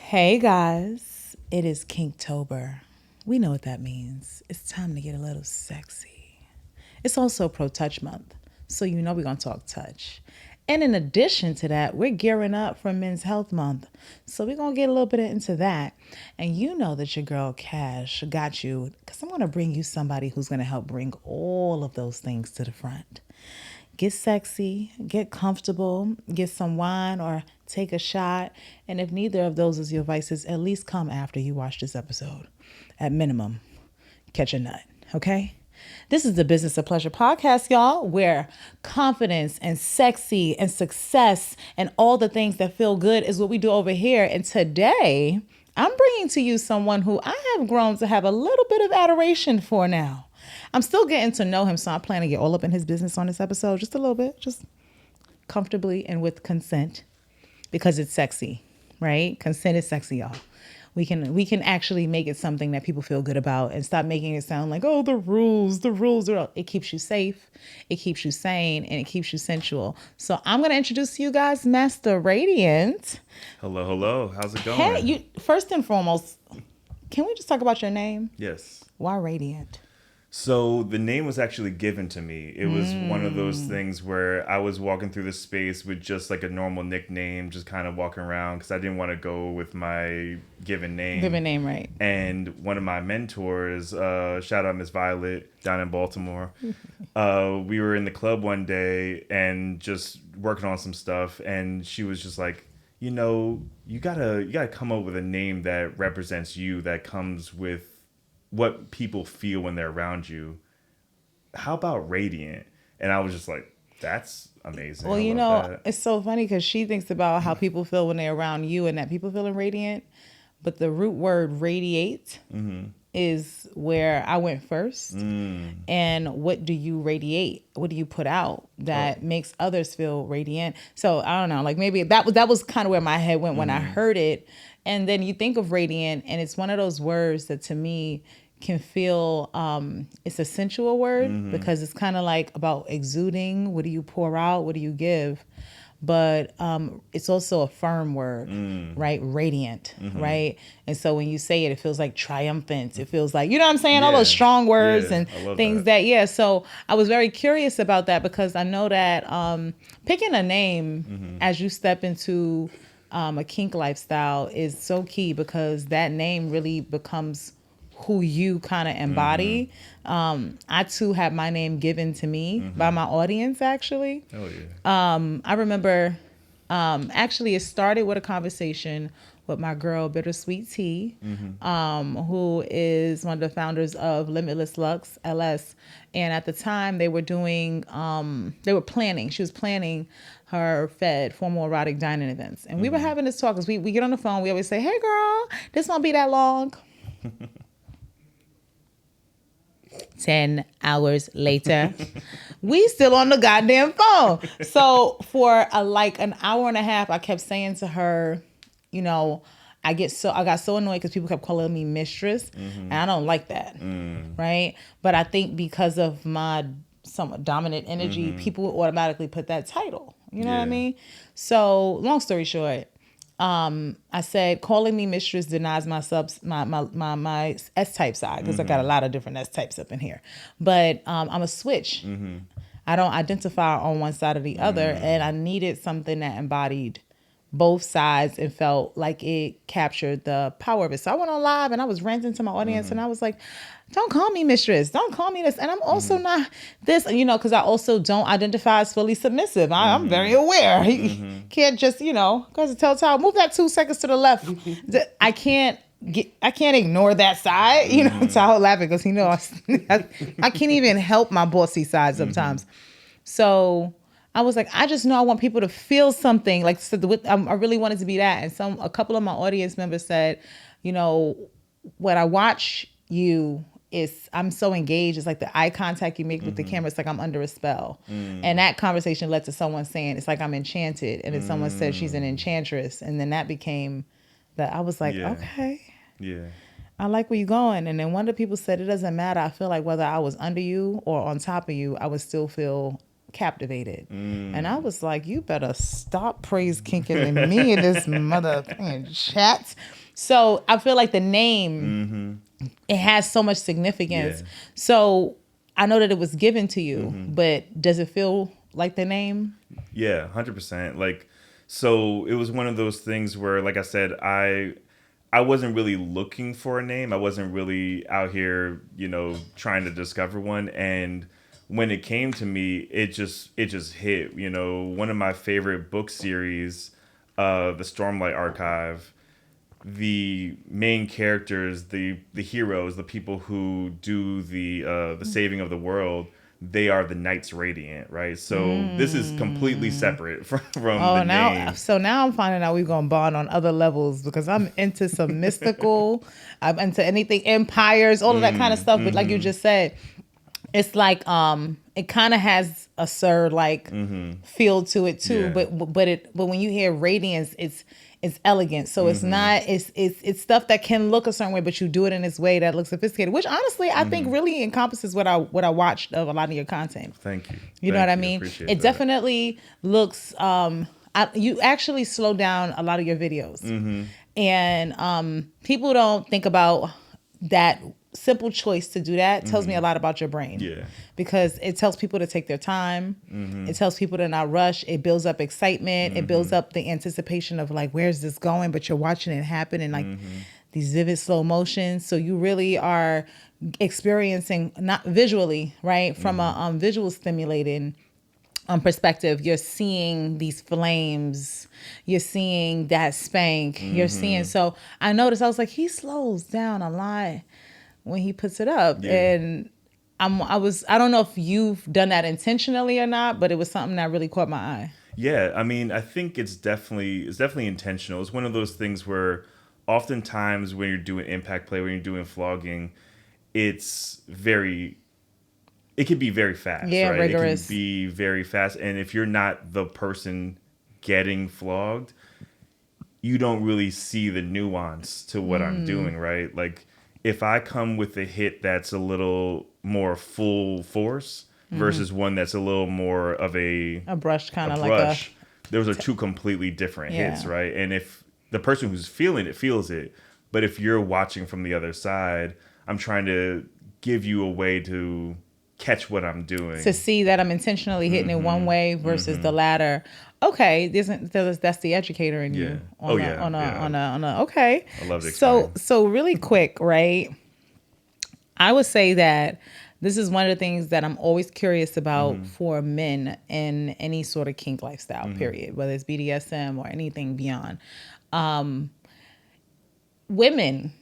Hey guys, it is Kinktober. We know what that means. It's time to get a little sexy. It's also Pro Touch Month, so you know we're going to talk touch. And in addition to that, we're gearing up for Men's Health Month, so we're going to get a little bit into that. And you know that your girl Cash got you, because I'm going to bring you somebody who's going to help bring all of those things to the front. Get sexy, get comfortable, get some wine or take a shot. And if neither of those is your vices, at least come after you watch this episode. At minimum, catch a nut, okay? This is the Business of Pleasure podcast, y'all, where confidence and sexy and success and all the things that feel good is what we do over here. And today, I'm bringing to you someone who I have grown to have a little bit of adoration for now. I'm still getting to know him, so I plan to get all up in his business on this episode, just a little bit, just comfortably and with consent, because it's sexy, right? Consent is sexy, y'all. We can actually make it something that people feel good about and stop making it sound like, oh, the rules are. It keeps you safe, it keeps you sane, and it keeps you sensual. So I'm gonna introduce you guys, Master Radiant. Hello. How's it going? Hey, you. First and foremost, can we just talk about your name? Yes. Why Radiant? So the name was actually given to me. It was one of those things where I was walking through the space with just like a normal nickname, just kind of walking around because I didn't want to go with my given name. Given name, right. And one of my mentors, shout out Miss Violet down in Baltimore, we were in the club one day and just working on some stuff. And she was just like, you know, you gotta come up with a name that represents you, that comes with what people feel when they're around you. How about Radiant? And I was just like, that's amazing. Well, you know, it's so funny because she thinks about how people feel when they're around you and that people feeling radiant. But the root word radiate is where I went first. And what do you radiate? What do you put out that makes others feel radiant? So I don't know, like maybe that was kind of where my head went when I heard it. And then you think of radiant, and it's one of those words that to me can feel, it's a sensual word because it's kind of like about exuding. What do you pour out? What do you give? But it's also a firm word, right? Radiant, right? And so when you say it, it feels like triumphant. It feels like, you know what I'm saying? All those strong words and things that. So I was very curious about that because I know that picking a name as you step into a kink lifestyle is so key because that name really becomes who you kind of embody. I too had my name given to me by my audience, actually. Oh yeah. I remember actually it started with a conversation with my girl Bittersweet Tea, who is one of the founders of Limitless Lux LS. And at the time they were doing, she was planning her Fed, formal erotic dining events. And we were having this talk because we get on the phone, we always say, hey girl, this won't be that long. 10 hours later, we still on the goddamn phone. So for an hour and a half, I kept saying to her, you know, I got so annoyed because people kept calling me mistress, and I don't like that, right? But I think because of my somewhat dominant energy, people would automatically put that title. You know what I mean? So long story short, I said calling me mistress denies my S-type side because I got a lot of different S-types up in here. But I'm a switch. I don't identify on one side or the other, and I needed something that embodied both sides and felt like it captured the power of it. So I went on live and I was ranting to my audience and I was like, don't call me mistress. Don't call me this. And I'm also not this, you know, because I also don't identify as fully submissive. I'm very aware. You can't just, you know, because telltale, move that 2 seconds to the left. I can't ignore that side, you know. Tahoe laughing because, you know, I can't even help my bossy side sometimes. So I was like, I just know I want people to feel something. Like, so I really wanted to be that. And a couple of my audience members said, you know, when I watch you, I'm so engaged. It's like the eye contact you make with the camera. It's like I'm under a spell. And that conversation led to someone saying, it's like I'm enchanted. And then someone said she's an enchantress. And then that became that. I was like, okay. Yeah. I like where you're going. And then one of the people said, it doesn't matter. I feel like whether I was under you or on top of you, I would still feel captivated. And I was like, you better stop praise kinking and me in this mother chat. So I feel like the name, it has so much significance. Yeah. So I know that it was given to you, but does it feel like the name? Yeah, 100%. Like, so it was one of those things where, like I said, I wasn't really looking for a name. I wasn't really out here, trying to discover one. And when it came to me, it just hit. One of my favorite book series, the Stormlight Archive. The main characters, the heroes, the people who do the saving of the world, they are the Knights Radiant, right? So this is completely separate from Oh, the name. now I'm finding out we're gonna bond on other levels because I'm into some mystical, I'm into anything empires, all of that kind of stuff. But like you just said, it's like it kind of has a feel to it too. Yeah. But when you hear radiance, it's elegant. So it's not it's stuff that can look a certain way, but you do it in this way that looks sophisticated. Which honestly, I think really encompasses what I watched of a lot of your content. Thank you. You know Thank what I you. mean? Appreciate It that. definitely looks. You actually slow down a lot of your videos, and people don't think about that simple choice to do that. Tells me a lot about your brain. Yeah. Because it tells people to take their time. It tells people to not rush. It builds up excitement. It builds up the anticipation of like, where's this going? But you're watching it happen in like these vivid slow motions. So you really are experiencing, not visually, right? From a visual stimulating perspective, you're seeing these flames, you're seeing that spank, you're seeing. So I noticed, I was like, he slows down a lot when he puts it up. Yeah. And I don't know if you've done that intentionally or not, but it was something that really caught my eye. Yeah, I mean, I think it's definitely intentional. It's one of those things where oftentimes when you're doing impact play, when you're doing vlogging, it can be very fast, Yeah, right? rigorous. It can be very fast, and if you're not the person getting vlogged, you don't really see the nuance to what I'm doing, right? Like if I come with a hit that's a little more full force versus one that's a little more of a brush, kind of like brush, those are two completely different hits, Yeah. right? And if the person who's feeling it feels it, but if you're watching from the other side, I'm trying to give you a way to catch what I'm doing. to see that I'm intentionally hitting it one way versus the latter. Okay, that's the educator in you. Yeah. Okay. I love to explain. So really quick, right? I would say that this is one of the things that I'm always curious about for men in any sort of kink lifestyle, period, whether it's BDSM or anything beyond. Women,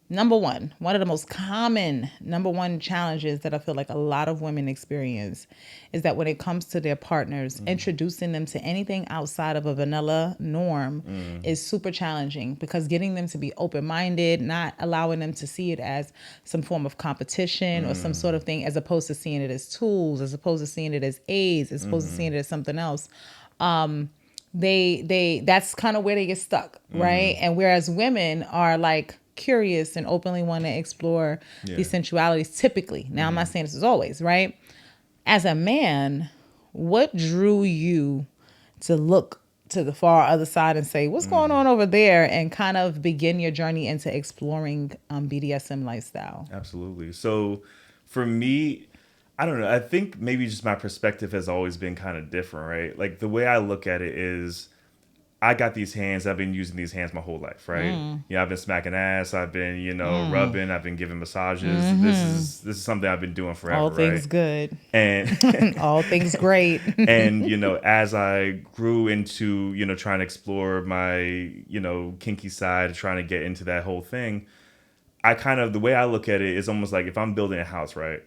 number one of the most common number one challenges that I feel like a lot of women experience is that when it comes to their partners, introducing them to anything outside of a vanilla norm is super challenging, because getting them to be open-minded, not allowing them to see it as some form of competition or some sort of thing, as opposed to seeing it as tools, as opposed to seeing it as aids, as opposed to seeing it as something else. They that's kind of where they get stuck, right? And whereas women are like curious and openly want to explore these sensualities typically. Now, I'm not saying this is always, right? As a man, what drew you to look to the far other side and say, what's going on over there, and kind of begin your journey into exploring BDSM lifestyle? Absolutely. So for me, I don't know. I think maybe just my perspective has always been kind of different, right? Like the way I look at it is I got these hands. I've been using these hands my whole life, right? I've been smacking ass. I've been, rubbing. I've been giving massages. This is something I've been doing forever, All things right? good. And All things great. and as I grew into trying to explore my kinky side, trying to get into that whole thing, the way I look at it is almost like if I'm building a house, right?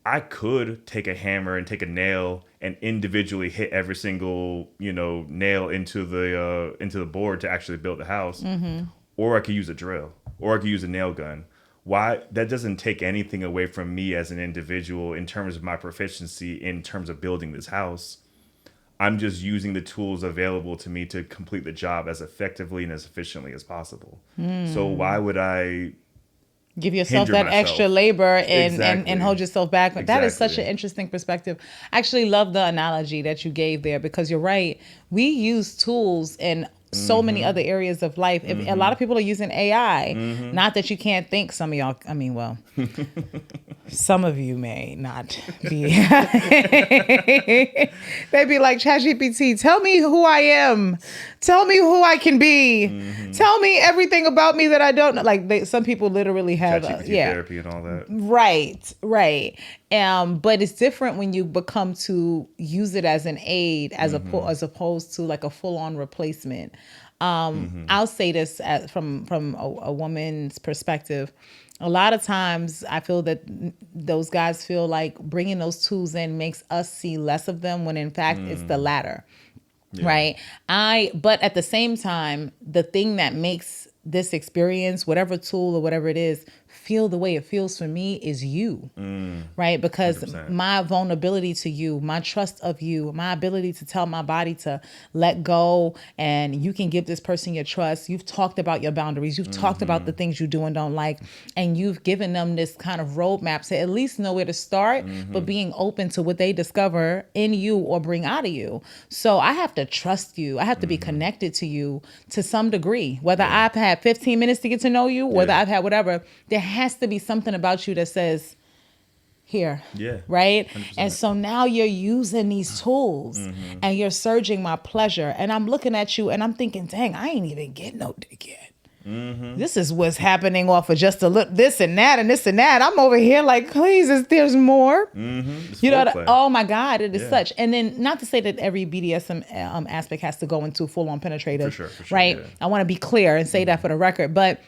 I could take a hammer and take a nail and individually hit every single, nail into the board to actually build the house. Or I could use a drill, or I could use a nail gun. Why? That doesn't take anything away from me as an individual in terms of my proficiency in terms of building this house. I'm just using the tools available to me to complete the job as effectively and as efficiently as possible. So why would I Give yourself hinder that extra myself. labor and Exactly. hold yourself back. That is such Exactly. an interesting perspective. I actually love the analogy that you gave there because you're right. We use tools in so many other areas of life. If a lot of people are using AI, not that you can't think, some of y'all, I mean, well, some of you may not be. They'd be like, ChatGPT, tell me who I am. Tell me who I can be. Tell me everything about me that I don't know. Like some people literally have, ChatGPT yeah. therapy and all that. Right, right. But it's different when you become to use it as an aid, as opposed to like a full on replacement. I'll say this from a woman's perspective. A lot of times, I feel that those guys feel like bringing those tools in makes us see less of them, when in fact it's the latter. Yeah. Right. But at the same time, the thing that makes this experience, whatever tool or whatever it is, feel the way it feels for me is you. Right. Because 100%. my vulnerability to you, my trust of you, my ability to tell my body to let go, and you can give this person your trust. You've talked about your boundaries. You've talked about the things you do and don't like, and you've given them this kind of roadmap to at least know where to start, but being open to what they discover in you or bring out of you. So I have to trust you. I have to be connected to you to some degree, whether I've had 15 minutes to get to know you, whether I've had whatever. There has to be something about you that says, here. Yeah. Right. 100%. And so now you're using these tools and you're surging my pleasure. And I'm looking at you and I'm thinking, dang, I ain't even getting no dick yet. This is what's happening off of just a look, this and that and this and that. I'm over here like, please, there's more. It's You know, foreplay. oh my God, it is Yeah. such. And then not to say that every BDSM aspect has to go into full on penetrative. For sure, right. yeah. I want to be clear and say that for the record. But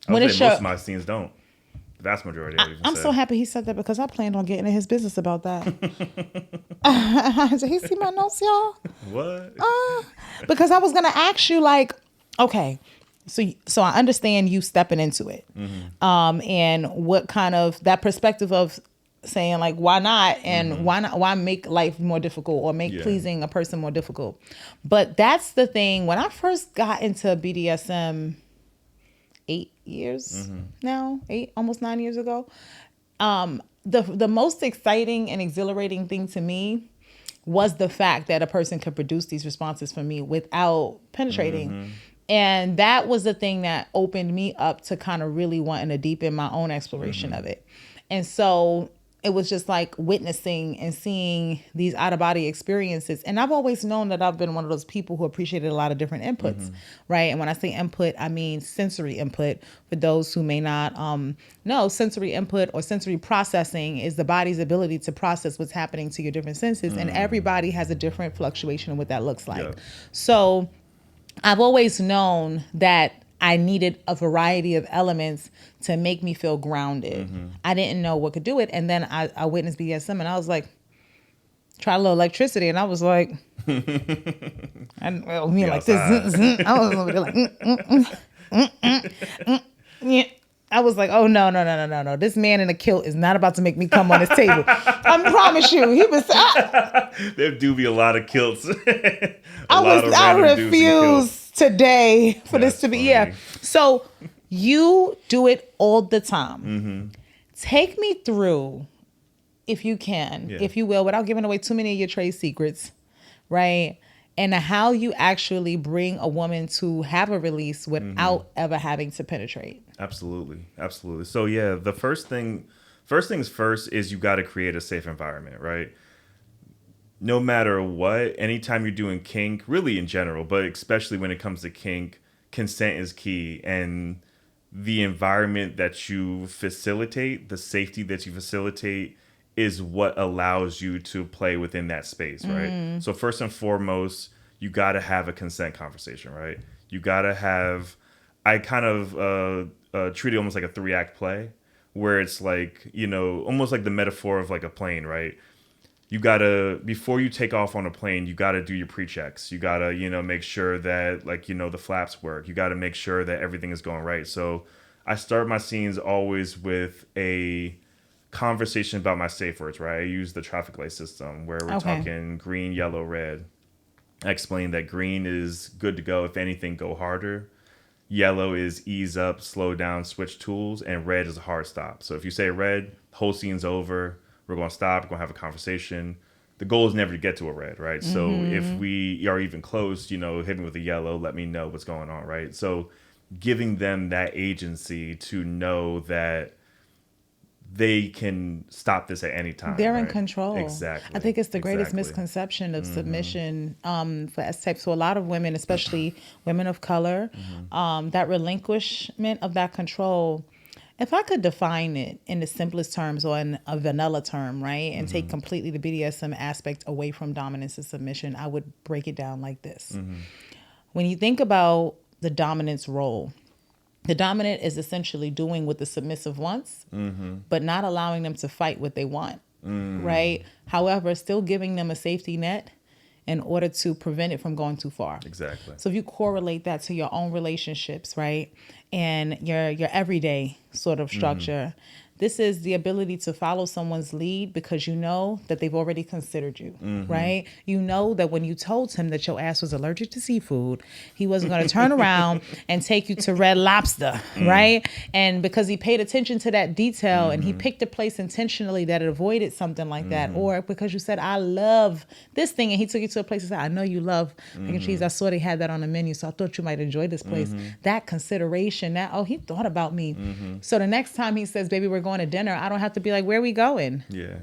I when would it's say most your, of my scenes don't. The vast majority, I would even I'm say. so happy he said that because I planned on getting in his business about that. Did he see my notes, y'all? What? Because I was gonna ask you, like, okay, so I understand you stepping into it, and what kind of that perspective of saying like, why not, and why make life more difficult or make Yeah. pleasing a person more difficult. But that's the thing. When I first got into BDSM 8 years now, almost 9 years ago, the most exciting and exhilarating thing to me was the fact that a person could produce these responses for me without penetrating. And that was the thing that opened me up to kind of really wanting to deepen my own exploration of it. And so it was just like witnessing and seeing these out of body experiences. And I've always known that I've been one of those people who appreciated a lot of different inputs, right? And when I say input, I mean sensory input. For those who may not know, sensory input or sensory processing is the body's ability to process what's happening to your different senses. And everybody has a different fluctuation of what that looks like. Yeah. So I've always known that I needed a variety of elements to make me feel grounded. I didn't know what could do it. And then I witnessed BDSM and I was like, try a little electricity. And I was like, like this. I was over there like, yeah. I was like, oh, no. This man in a kilt is not about to make me come on his table. I promise you. He was, There do be a lot of kilts. I refuse today for That's this to be, funny. yeah. So you do it all the time. Take me through, if you can, if you will, without giving away too many of your trade secrets, right? And how you actually bring a woman to have a release without ever having to penetrate. Absolutely. So yeah, the first things first is you got to create a safe environment, right? No matter what, anytime you're doing kink, really in general, but especially when it comes to kink, consent is key. And the environment that you facilitate, the safety that you facilitate, is what allows you to play within that space, right? So first and foremost, you got to have a consent conversation, right? You got to have, I kind of treat it almost like a 3-act play, where it's like, almost like the metaphor of like a plane, right? You gotta, before you take off on a plane, you gotta do your pre-checks. You gotta, make sure that the flaps work. You gotta make sure that everything is going right. So I start my scenes always with a conversation about my safe words, right? I use the traffic light system where we're talking green, yellow, red. I explain that green is good to go. If anything, go harder. Yellow is ease up, slow down, switch tools, and red is a hard stop. So if you say red, whole scene's over. We're going to stop. We're going to have a conversation. The goal is never to get to a red, right? So if we are even close, hit me with a yellow, let me know what's going on, right? So giving them that agency to know that they can stop this at any time. They're in right? control. Exactly. I think it's the greatest Exactly. misconception of submission for S type. So a lot of women, especially women of color, that relinquishment of that control. If I could define it in the simplest terms or in a vanilla term, right, and take completely the BDSM aspect away from dominance and submission, I would break it down like this. When you think about the dominance role, the dominant is essentially doing what the submissive wants, but not allowing them to fight what they want, right? However, still giving them a safety net in order to prevent it from going too far. Exactly. So if you correlate that to your own relationships, right, and your everyday sort of structure, this is the ability to follow someone's lead because you know that they've already considered you, right? You know that when you told him that your ass was allergic to seafood, he wasn't going to turn around and take you to Red Lobster, right? And because he paid attention to that detail and he picked a place intentionally that it avoided something like that, or because you said, I love this thing, and he took you to a place and said, I know you love mac and cheese. I saw they had that on the menu, so I thought you might enjoy this place. That consideration, that, oh, he thought about me. So the next time he says, baby, we're going to dinner, I don't have to be like, where are we going? Yeah,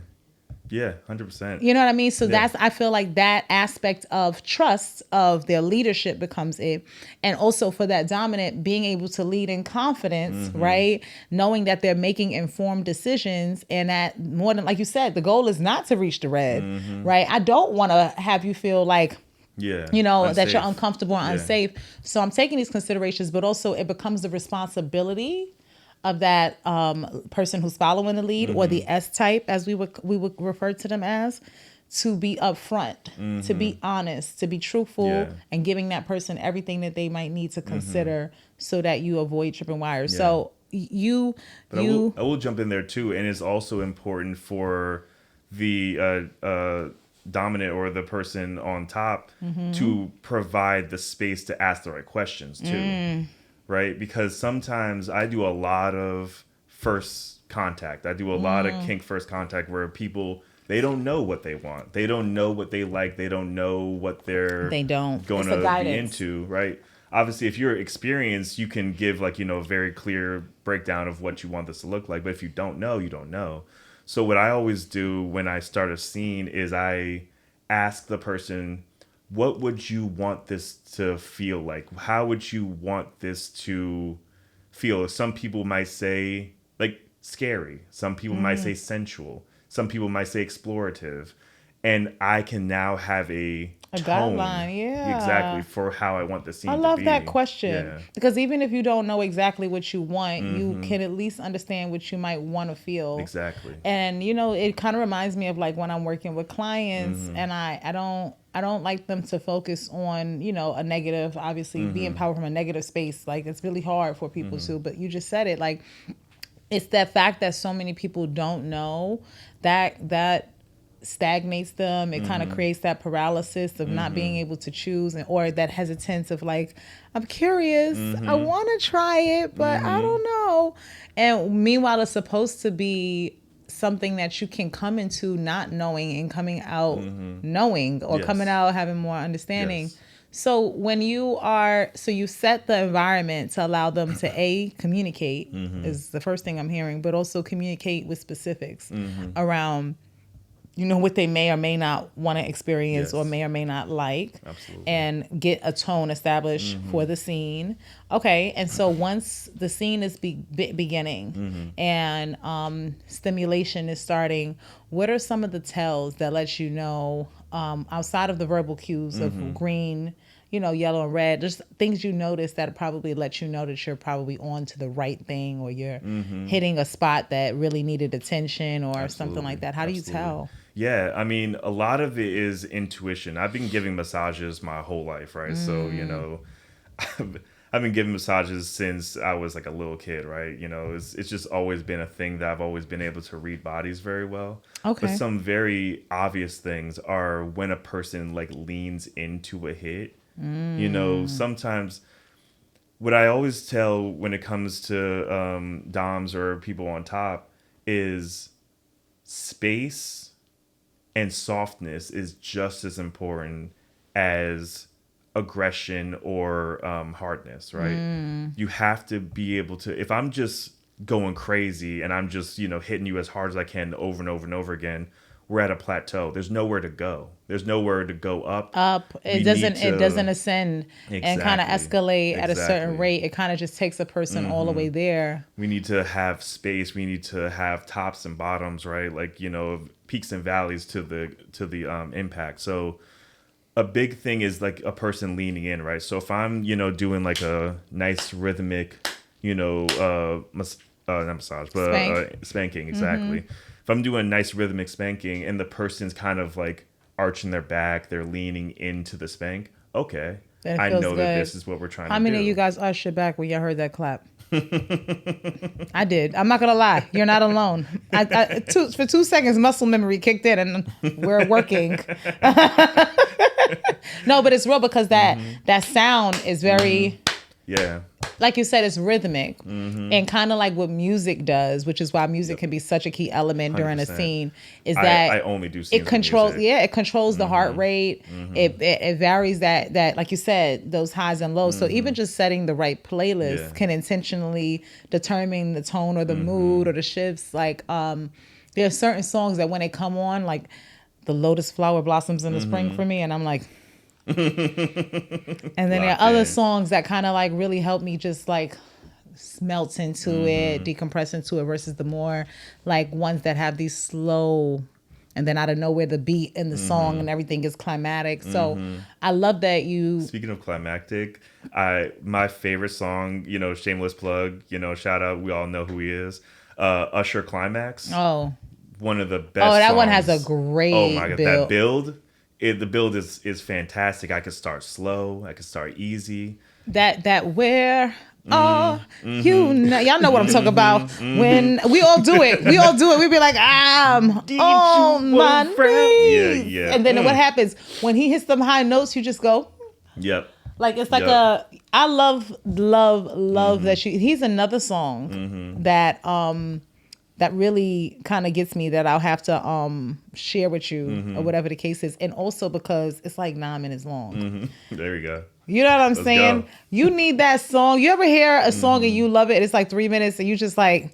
100%. You know what I mean? So that's, I feel like that aspect of trust of their leadership becomes it. And also for that dominant, being able to lead in confidence, right? Knowing that they're making informed decisions, and that more than, like you said, the goal is not to reach the red, right? I don't want to have you feel like, unsafe. that you're uncomfortable and unsafe. So I'm taking these considerations, but also it becomes the responsibility of that person who's following the lead, or the S type, as we would refer to them as, to be upfront, to be honest, to be truthful, and giving that person everything that they might need to consider so that you avoid tripping wires. So I will jump in there too, and it's also important for the dominant or the person on top to provide the space to ask the right questions too. Right? Because sometimes I do a lot of first contact. I do a lot of kink first contact where people, they don't know what they want. They don't know what they like. They don't know what they're going to be into, right? Obviously, if you're experienced, you can give a very clear breakdown of what you want this to look like. But if you don't know, you don't know. So what I always do when I start a scene is I ask the person, what would you want this to feel like? How would you want this to feel? Some people might say scary. Some people might say sensual. Some people might say explorative. And I can now have a tone, guideline, exactly, for how I want the scene to be. I love that question, because even if you don't know exactly what you want, you can at least understand what you might want to feel. Exactly. And it kind of reminds me of when I'm working with clients, and I don't like them to focus on a negative, obviously being power from a negative space. It's really hard for people to, but you just said it, it's that fact that so many people don't know that stagnates them. It kind of creates that paralysis of not being able to choose, or that hesitance of I'm curious, I want to try it, but I don't know. And meanwhile, it's supposed to be something that you can come into not knowing and coming out knowing, or coming out having more understanding. Yes. So when you set the environment to allow them to communicate is the first thing I'm hearing, but also communicate with specifics around what they may or may not want to experience, or may or may not like. Absolutely. And get a tone established for the scene. Okay, and so once the scene is beginning and stimulation is starting, what are some of the tells that let you know, outside of the verbal cues of green, yellow and red, just things you notice that probably let you know that you're probably on to the right thing, or you're hitting a spot that really needed attention, or something like that? How do you tell? Yeah, I mean, a lot of it is intuition. I've been giving massages my whole life, right? So, I've been giving massages since I was a little kid, right? It's just always been a thing that I've always been able to read bodies very well. Okay. But some very obvious things are when a person leans into a hit. Sometimes what I always tell when it comes to DOMs or people on top is space and softness is just as important as aggression or hardness, right? You have to be able to, if I'm just going crazy and I'm just, hitting you as hard as I can over and over and over again, we're at a plateau. There's nowhere to go. There's nowhere to go up. Up. We It doesn't ascend and kind of Exactly. escalate at a certain Exactly. rate. It kind of just takes a person all the way there. We need to have space. We need to have tops and bottoms, right? Like, peaks and valleys to the impact. So a big thing is like a person leaning in, right? So if I'm, doing like a nice rhythmic, not massage, but spanking, exactly. If I'm doing a nice rhythmic spanking and the person's kind of like arching their back, they're leaning into the spank, okay. That I feels know that good. this is what we're trying How to many do. of you guys ushered back when y'all heard that clap? I did. I'm not gonna lie. You're not alone. For 2 seconds, muscle memory kicked in, and we're working. No, but it's real because that sound is very, Yeah. like you said, it's rhythmic and kind of like what music does, which is why music can be such a key element during a 100%. scene. Is that I only do scenes it with controls? music. Yeah, it controls the heart rate. It varies that like you said, those highs and lows. So even just setting the right playlist can intentionally determine the tone or the mood or the shifts. Like there are certain songs that when they come on, like the lotus flower blossoms in the spring for me, and I'm like. And then there are Locked other in. songs that kind of like really help me just like melt into it, decompress into it versus the more like ones that have these slow and then out of nowhere the beat and the song and everything is climatic. So I love that you. Speaking of climactic, my favorite song, shameless plug, shout out, we all know who he is. Usher Climax. Oh, One of the best that one has a songs. great Oh my god, build. that build. The build is fantastic. I could start slow, I could start easy. That where are you know, y'all know what I'm talking about. When we all do it, we be like, I'm on my knees. Yeah. And then what happens when he hits them high notes? You just go. Yep. Like it's like Yep. I love that he's another song that really kind of gets me that I'll have to share with you or whatever the case is. And also because it's like 9 minutes long. There we go. You know what I'm saying? go. You need that song. You ever hear a song and you love it? It's like 3 minutes and you just like,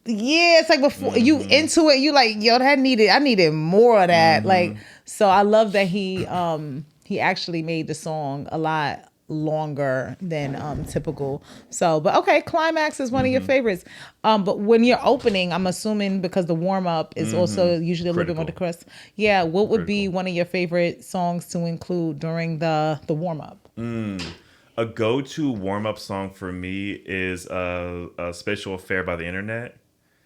yeah, it's like before you into it, you like, yo, I needed more of that. Like, so I love that he actually made the song a lot longer than typical. So, but okay, Climax is one of your favorites. But when you're opening, I'm assuming because the warm up is also usually a little bit more Critical. depressed. Yeah, what would be one of your favorite songs to include during the warm up? A go-to warm-up song for me is a Special Affair by the Internet.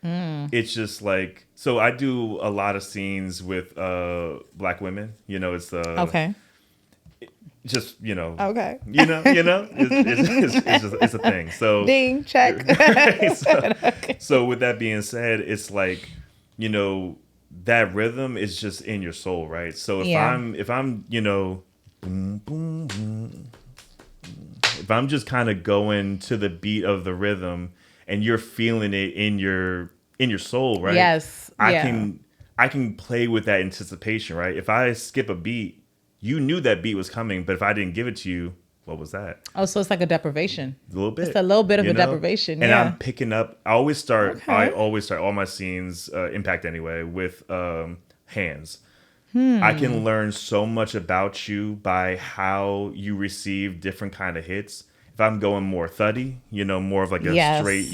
It's just like, so I do a lot of scenes with black women. It's Okay. just Okay. it's a thing. So Ding, check. so with that being said, it's like that rhythm is just in your soul, right? So if I'm boom, boom, boom, if I'm just kind of going to the beat of the rhythm and you're feeling it in your soul, right? Yes. I can play with that anticipation, right? If I skip a beat, you knew that beat was coming, but if I didn't give it to you, what was that? Oh, so it's like a deprivation. A little bit. It's a little bit of a deprivation. And Yeah. I'm picking up. I always start Okay. all my scenes, impact anyway, with hands. I can learn so much about you by how you receive different kind of hits. If I'm going more thuddy, more of like a Yes. straight,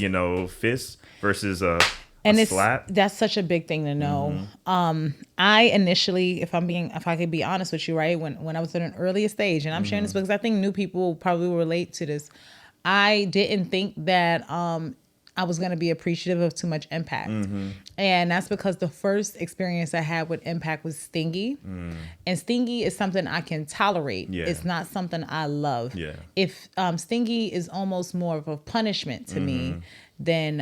fist versus a And slap. that's such a big thing to know. I initially, if I could be honest with you, right, when I was at an earlier stage, and I'm sharing this because I think new people probably will relate to this. I didn't think that I was going to be appreciative of too much impact. And that's because the first experience I had with impact was stingy. And stingy is something I can tolerate. Yeah. It's not something I love. Yeah. If stingy is almost more of a punishment to me than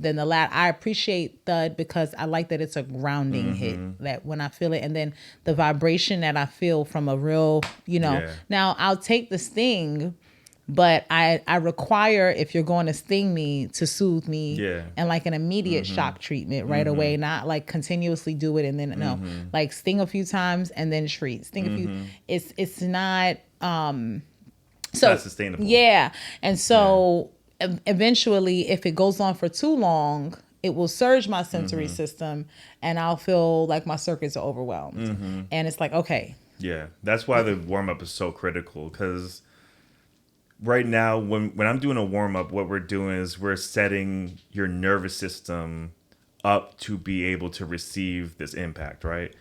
the lat. I appreciate thud because I like that it's a grounding hit, that when I feel it, and then the vibration that I feel from a real, Yeah. Now I'll take the sting but I require, if you're going to sting me, to soothe me, Yeah. and like an immediate shock treatment right away, not like continuously do it and then no, like sting a few times and then treat, sting a few. It's not It's so not sustainable. yeah, and so eventually, if it goes on for too long, it will surge my sensory system, and I'll feel like my circuits are overwhelmed, and it's like, okay, Yeah, that's why the warm up is so critical. Because right now, when I'm doing a warm up, what we're doing is we're setting your nervous system up to be able to receive this impact, right?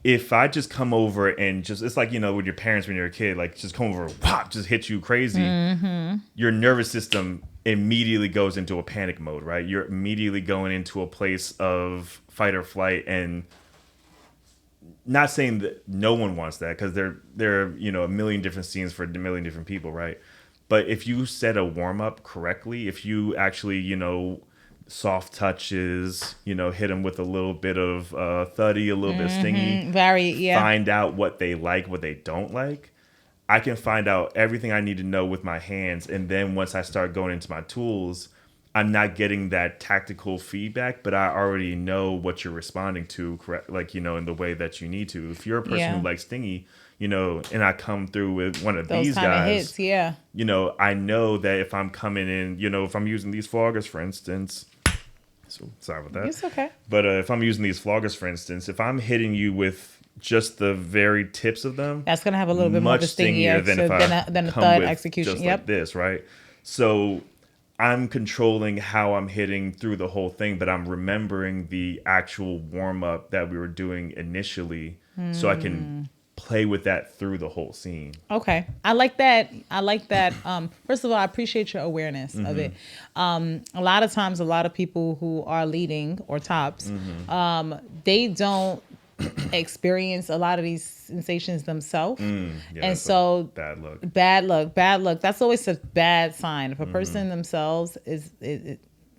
If I just come over and just, it's like, with your parents when you're a kid, like just come over, pop, just hit you crazy. Your nervous system immediately goes into a panic mode, right? You're immediately going into a place of fight or flight. And not saying that no one wants that, because there are, a million different scenes for a million different people, right? But if you set a warm up correctly, if you actually, soft touches, hit them with a little bit of thuddy, a little bit of stingy, find out what they like, what they don't like. I can find out everything I need to know with my hands. And then once I start going into my tools, I'm not getting that tactical feedback, but I already know what you're responding to, correct? Like, in the way that you need to. If you're a person who likes stingy, and I come through with one of those these kind guys, of hits, I know that if I'm coming in, if I'm using these floggers, for instance, so sorry about that. It's okay. But if I'm using these floggers, for instance, if I'm hitting you with just the very tips of them, that's gonna have a little bit more of a stingy than if than a thud execution. Just like this, right? So I'm controlling how I'm hitting through the whole thing, but I'm remembering the actual warm up that we were doing initially, so I can play with that through the whole scene. Okay. I like that. First of all, I appreciate your awareness of it. A lot of times, a lot of people who are leading or tops, they don't experience a lot of these sensations themselves. And so bad luck. That's always a bad sign. If a person themselves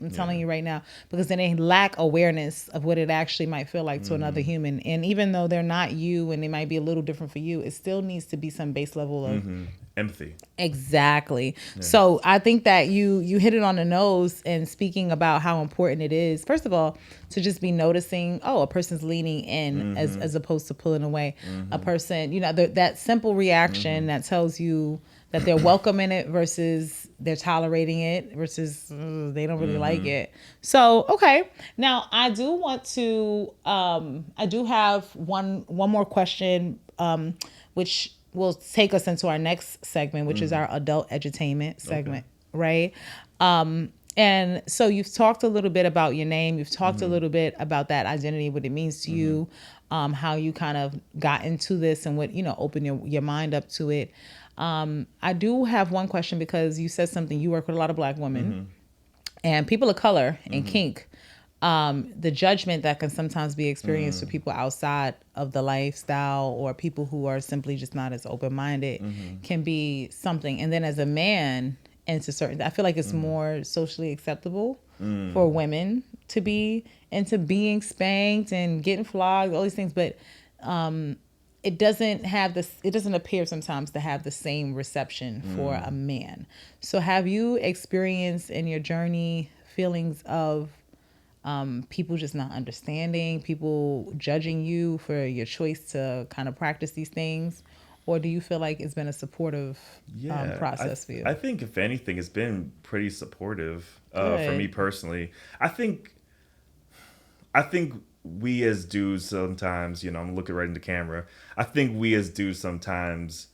I'm telling you right now, because then they lack awareness of what it actually might feel like to another human. And even though they're not you and they might be a little different for you, it still needs to be some base level of empathy. Exactly. Yeah. So I think that you hit it on the nose in speaking about how important it is, first of all, to just be noticing, a person's leaning in as opposed to pulling away. A person, that simple reaction that tells you that they're welcoming it versus they're tolerating it versus they don't really like it. So, okay. Now, I do want to, I do have one more question, which will take us into our next segment, which is our adult edutainment segment, right? And so you've talked a little bit about your name. You've talked a little bit about that identity, what it means to you, how you kind of got into this and what, opened your mind up to it. I do have one question because you said something. You work with a lot of Black women and people of color in kink. The judgment that can sometimes be experienced for people outside of the lifestyle or people who are simply just not as open-minded can be something. And then as a man, into certain, I feel like it's more socially acceptable for women to be into being spanked and getting flogged, all these things. But it doesn't appear sometimes to have the same reception for a man. So have you experienced in your journey feelings of people just not understanding, people judging you for your choice to kind of practice these things? Or do you feel like it's been a supportive process for you? I think if anything, it's been pretty supportive for me personally. I think we as dudes sometimes, I'm looking right in the camera. I think we as dudes sometimes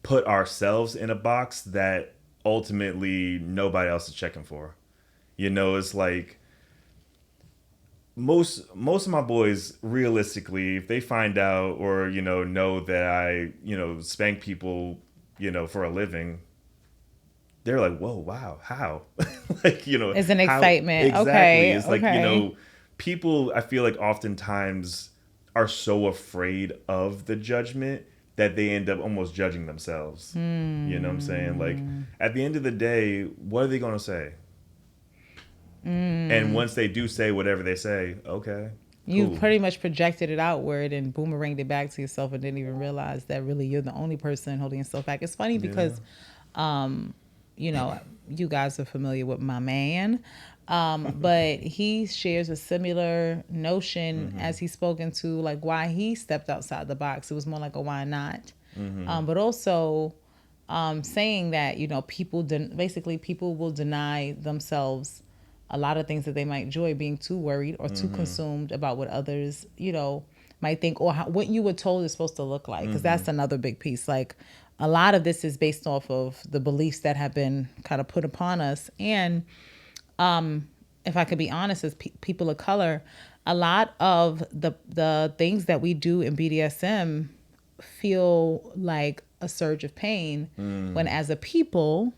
put ourselves in a box that ultimately nobody else is checking for. It's like most of my boys, realistically, if they find out or know that I spank people for a living, they're like, whoa, wow, how? Like, it's an excitement. Exactly. Okay. It's like, people, I feel like oftentimes are so afraid of the judgment that they end up almost judging themselves. You know what I'm saying? Like, at the end of the day, what are they going to say? And once they do say whatever they say, okay. You pretty much projected it outward and boomeranged it back to yourself and didn't even realize that really you're the only person holding yourself back. It's funny because You know, you guys are familiar with my man. But he shares a similar notion as he's spoken to, like, why he stepped outside the box. It was more like a why not. But also saying that, you know, basically people will deny themselves a lot of things that they might enjoy, being too worried or too consumed about what others, you know, might think, or what you were told is supposed to look like. Because that's another big piece. Like, a lot of this is based off of the beliefs that have been kind of put upon us. And if I could be honest, as people of color, a lot of the things that we do in BDSM feel like a surge of pain, when as a people,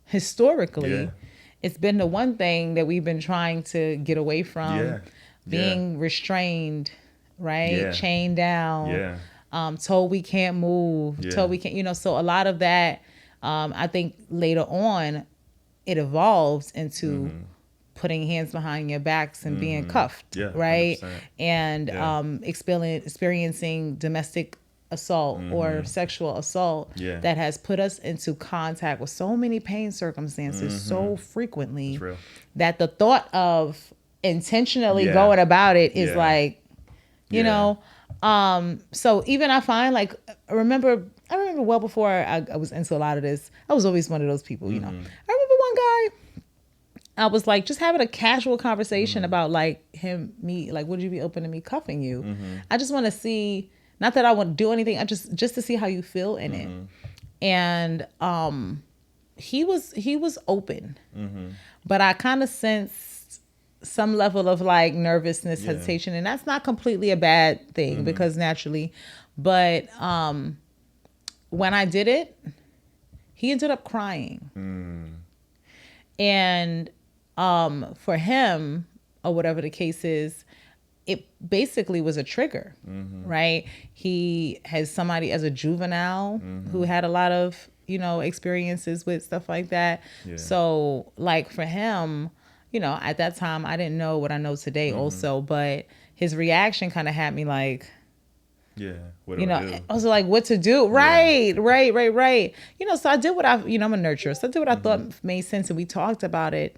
historically, Yeah. it's been the one thing that we've been trying to get away from. Yeah. Being restrained, right? Yeah. Chained down, Yeah. told we can't move, Yeah. told we can't, you know, so a lot of that, I think later on, it evolves into putting hands behind your backs and being cuffed, Yeah, right? 100%. And Yeah. experiencing domestic assault or sexual assault Yeah. that has put us into contact with so many pain circumstances so frequently It's real. that the thought of intentionally Yeah. going about it is Yeah. like, you Yeah. know, so even I find, like, I remember well before I was into a lot of this, I was always one of those people, you know. I remember one guy, I was like just having a casual conversation about like me, like, would you be open to me cuffing you? I just want to see, not that I want to do anything, I just to see how you feel in it. And he was open, but I kind of sensed some level of like nervousness, hesitation, and that's not completely a bad thing because naturally, but when I did it, he ended up crying. And for him, or whatever the case is, it basically was a trigger, right? He has somebody as a juvenile who had a lot of, you know, experiences with stuff like that. Yeah. So like for him, you know, at that time, I didn't know what I know today also, but his reaction kind of had me like, Yeah. What do you I know, do? I was like, what to do? Right. You know, so I did what I'm a nurturer. So I did what I thought made sense. And we talked about it.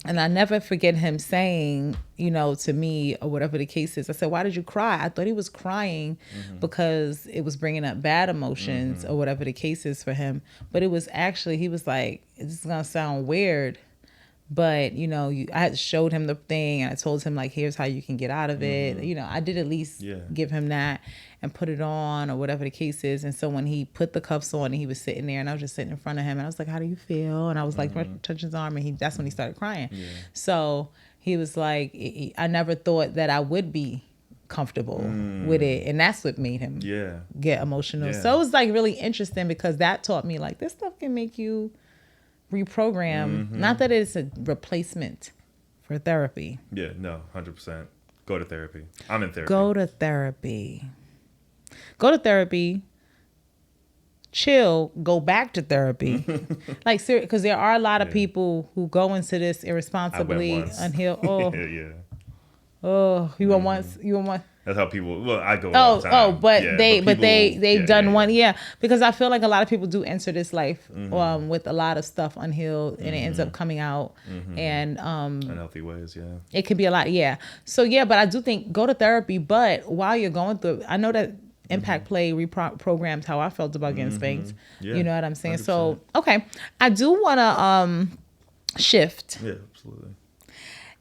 And I never forget him saying, you know, to me or whatever the case is, I said, why did you cry? I thought he was crying because it was bringing up bad emotions or whatever the case is for him. But it was actually, he was like, it's going to sound weird, but, you know, I had showed him the thing and I told him, like, here's how you can get out of it. You know, I did at least give him that and put it on or whatever the case is. And so when he put the cuffs on and he was sitting there and I was just sitting in front of him and I was like, how do you feel? And I was like, touch his arm, and that's when he started crying. So he was like, I never thought that I would be comfortable with it. And that's what made him get emotional. Yeah. So it was like really interesting because that taught me, like, this stuff can make you reprogram. Not that it's a replacement for therapy. Yeah. No. 100%. Go to therapy. I'm in therapy. Go to therapy. Go to therapy. Chill. Go back to therapy. Like, because there are a lot of people who go into this irresponsibly, I went once. unhealed. Oh, yeah. oh, you went once. You went once. That's how people. Well, I go all the time. But Yeah, they've done yeah. one, because I feel like a lot of people do enter this life with a lot of stuff unhealed, and it ends up coming out, and Unhealthy ways, yeah. it could be a lot, So but I do think go to therapy, but while you're going through, I know that Impact Play reprograms how I felt about getting spanked. Yeah, you know what I'm saying? 100%. So okay, I do want to shift. Yeah, absolutely.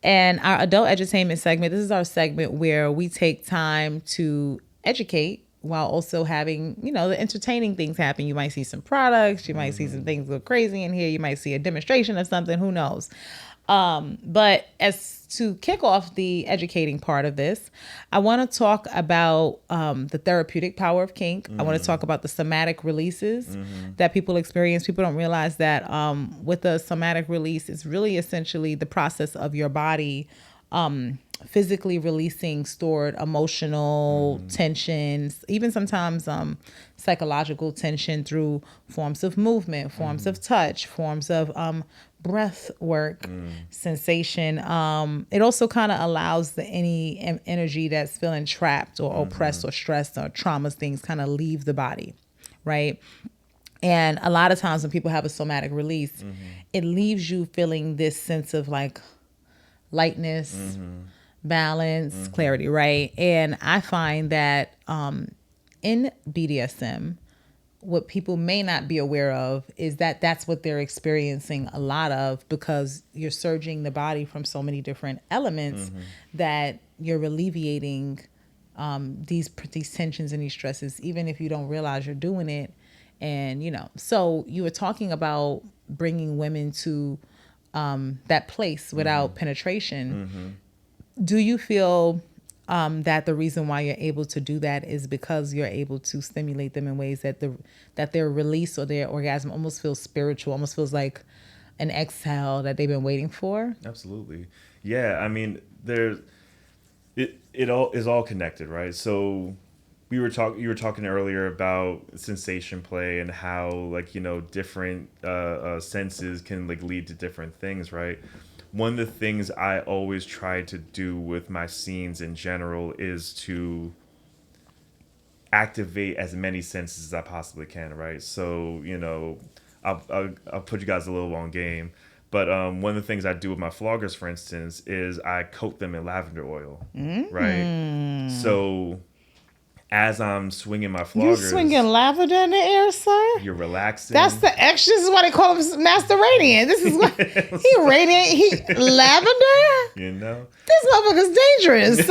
And our adult edutainment segment, this is our segment where we take time to educate while also having, you know, the entertaining things happen. You might see some products, you might see some things go crazy in here, you might see a demonstration of something, who knows. But as to kick off the educating part of this, I want to talk about the therapeutic power of kink. I want to talk about the somatic releases that people experience. People don't realize that with a somatic release, it's really essentially the process of your body physically releasing stored emotional tensions, even sometimes psychological tension through forms of movement, forms of touch, forms of breath work, sensation. It also kind of allows any energy that's feeling trapped or oppressed or stressed or traumas, things kind of leave the body, right? And a lot of times when people have a somatic release, it leaves you feeling this sense of like lightness, balance, clarity, right? And I find that in BDSM, what people may not be aware of is that that's what they're experiencing a lot of, because you're surging the body from so many different elements that you're alleviating these tensions and these stresses, even if you don't realize you're doing it. And, you know, so you were talking about bringing women to that place without penetration. Do you feel that the reason why you're able to do that is because you're able to stimulate them in ways that their release or their orgasm almost feels spiritual, almost feels like an exhale that they've been waiting for? Absolutely. Yeah, I mean, it all is all connected, right? So you were talking earlier about sensation play and how, like, you know, different senses can like lead to different things, right? One of the things I always try to do with my scenes in general is to activate as many senses as I possibly can, right? So, you know, I'll put you guys a little on game. But one of the things I do with my floggers, for instance, is I coat them in lavender oil, right? So as I'm swinging my You floggers, swinging lavender in the air, sir? you're relaxing. That's the extra. This is why they call him Master Radiant. This is what he radiant. He lavender. You know, This motherfucker's dangerous.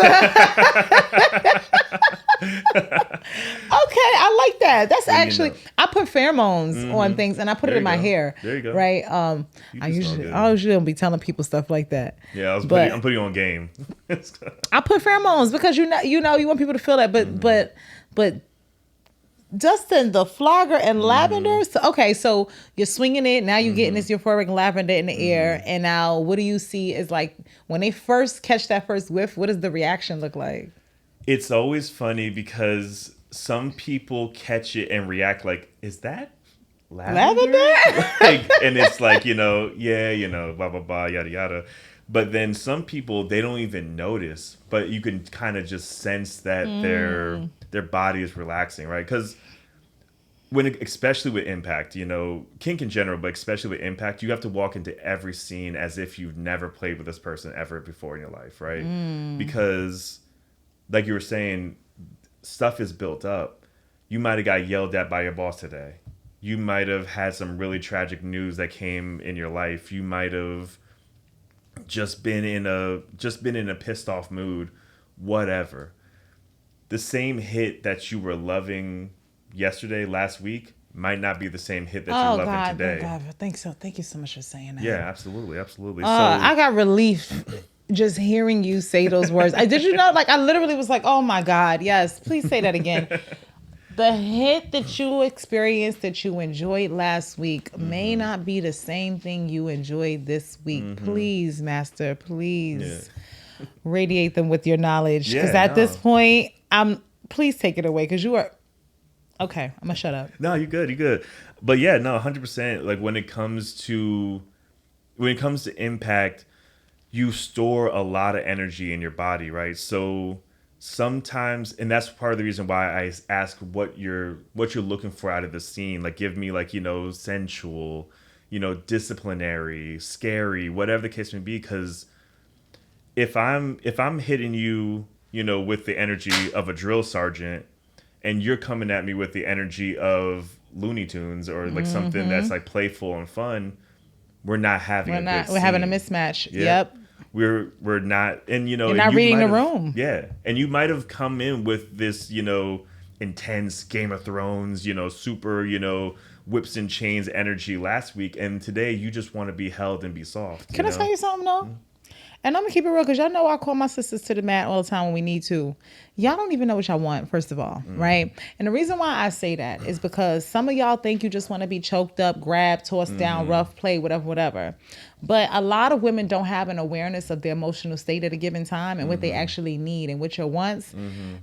Okay, I like that. That's Well, you actually know. I put pheromones on things and I put There it in you my go. hair. There you go. Right. You I can smell good. usually don't be telling people stuff like that. Yeah, But- I'm putting you on game. I put pheromones because you want people to feel that, but Dustin, the flogger and lavender. So, okay, so you're swinging it. Now you're getting this euphoric lavender in the air. And now what do you see is like when they first catch that first whiff, what does the reaction look like? It's always funny because some people catch it and react like, "Is that lavender?" Like, and it's like, you know, yeah, you know, blah blah blah, yada yada. But then some people, they don't even notice, but you can kind of just sense that their body is relaxing, right? Because especially with impact, you know, kink in general, but especially with impact, you have to walk into every scene as if you've never played with this person ever before in your life, right? Because, like you were saying, stuff is built up. You might have got yelled at by your boss today. You might have had some really tragic news that came in your life. You might have just been in a pissed off mood, whatever. The same hit that you were loving yesterday, last week, might not be the same hit that you're loving today. God, thank you so much for saying that. Yeah, absolutely. I got relief just hearing you say those words. Did you know? Like, I literally was like, "Oh my God, yes! Please say that again." The hit that you experienced, that you enjoyed last week, may not be the same thing you enjoyed this week. Please, Master, please radiate them with your knowledge. Because at this point, please take it away. Because you are okay. I'm gonna shut up. No, you're good. But yeah, no, 100%. Like when it comes to impact, you store a lot of energy in your body, right? So sometimes, and that's part of the reason why I ask what you're looking for out of the scene. Like, give me, like, you know, sensual, you know, disciplinary, scary, whatever the case may be. Because if I'm hitting you, you know, with the energy of a drill sergeant, and you're coming at me with the energy of Looney Tunes or like something that's like playful and fun, we're not having We're having a mismatch. Yeah. Yep. We're not, and you know, You're not reading the room. Yeah, and you might have come in with this, you know, intense Game of Thrones, you know, super, you know, whips and chains energy last week, and today you just want to be held and be soft. Can I tell you something though? And I'm gonna keep it real because y'all know I call my sisters to the mat all the time when we need to. Y'all don't even know what y'all want, first of all, right? And the reason why I say that is because some of y'all think you just want to be choked up, grabbed, tossed down, rough play, whatever. But a lot of women don't have an awareness of their emotional state at a given time and what they actually need, and what your wants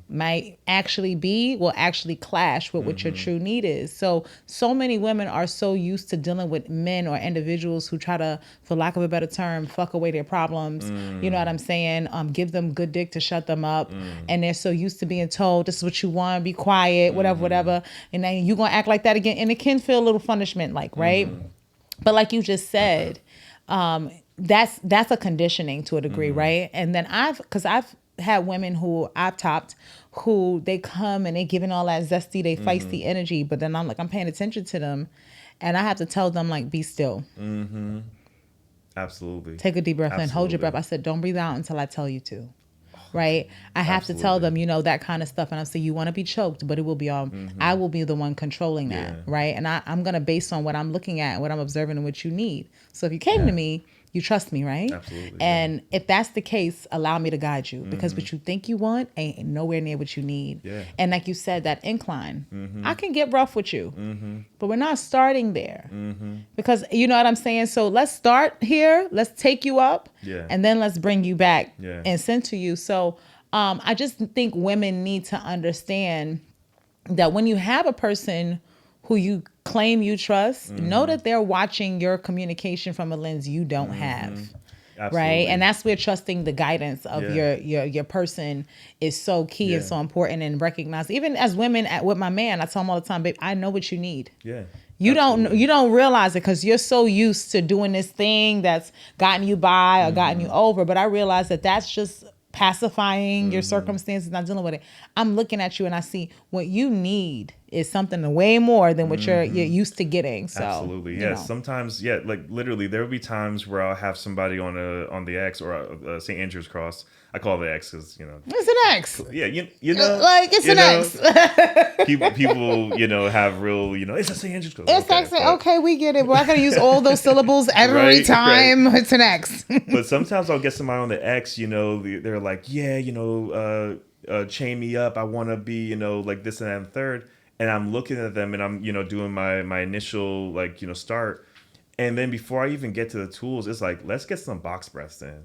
might actually will actually clash with what your true need is. So many women are so used to dealing with men or individuals who try to, for lack of a better term, fuck away their problems. You know what I'm saying? Give them good dick to shut them up. And they're so used to being told, this is what you want, be quiet, whatever, whatever. And then you going to act like that again. And it can feel a little punishment, like, right? But like you just said, that's a conditioning to a degree, right? And then I've had women who I've topped, who they come and they giving all that zesty, they feisty energy, but then I'm paying attention to them, and I have to tell them, like, be still. Absolutely. Take a deep breath in, hold your breath. I said, don't breathe out until I tell you to. Right? I have to tell them, that kind of stuff. And I'm saying, you want to be choked, but it will be all, I will be the one controlling that. Right? And I'm going to base on what I'm looking at, what I'm observing, and what you need. So if you came to me, you trust me, right? Absolutely. And if that's the case, allow me to guide you, because what you think you want ain't nowhere near what you need. Yeah. And like you said, that incline, I can get rough with you, but we're not starting there, because you know what I'm saying? So let's start here. Let's take you up, and then let's bring you back and send to you. So I just think women need to understand that when you have a person who you claim you trust, know that they're watching your communication from a lens you don't have. Absolutely. Right? And that's where trusting the guidance of your person is so key and so important, and recognize, even as women with my man, I tell him all the time, babe, I know what you need. Yeah. You don't realize it because you're so used to doing this thing that's gotten you by or gotten you over. But I realize that that's just pacifying your circumstances, not dealing with it. I'm looking at you and I see what you need is something way more than what you're used to getting. So absolutely, yes. Sometimes, like literally, there will be times where I'll have somebody on the X or a St. Andrew's cross. I call it the X because it's an X. Yeah, you know, like it's an X. people have real it's a St. Andrew's cross. It's X. Okay, we get it. But I gotta use all those syllables every time. Right. It's an X. But sometimes I'll get somebody on the X. They're like, chain me up. I want to be like this and that and third. And I'm looking at them and I'm, doing my initial, start. And then before I even get to the tools, it's like, let's get some box breaths in.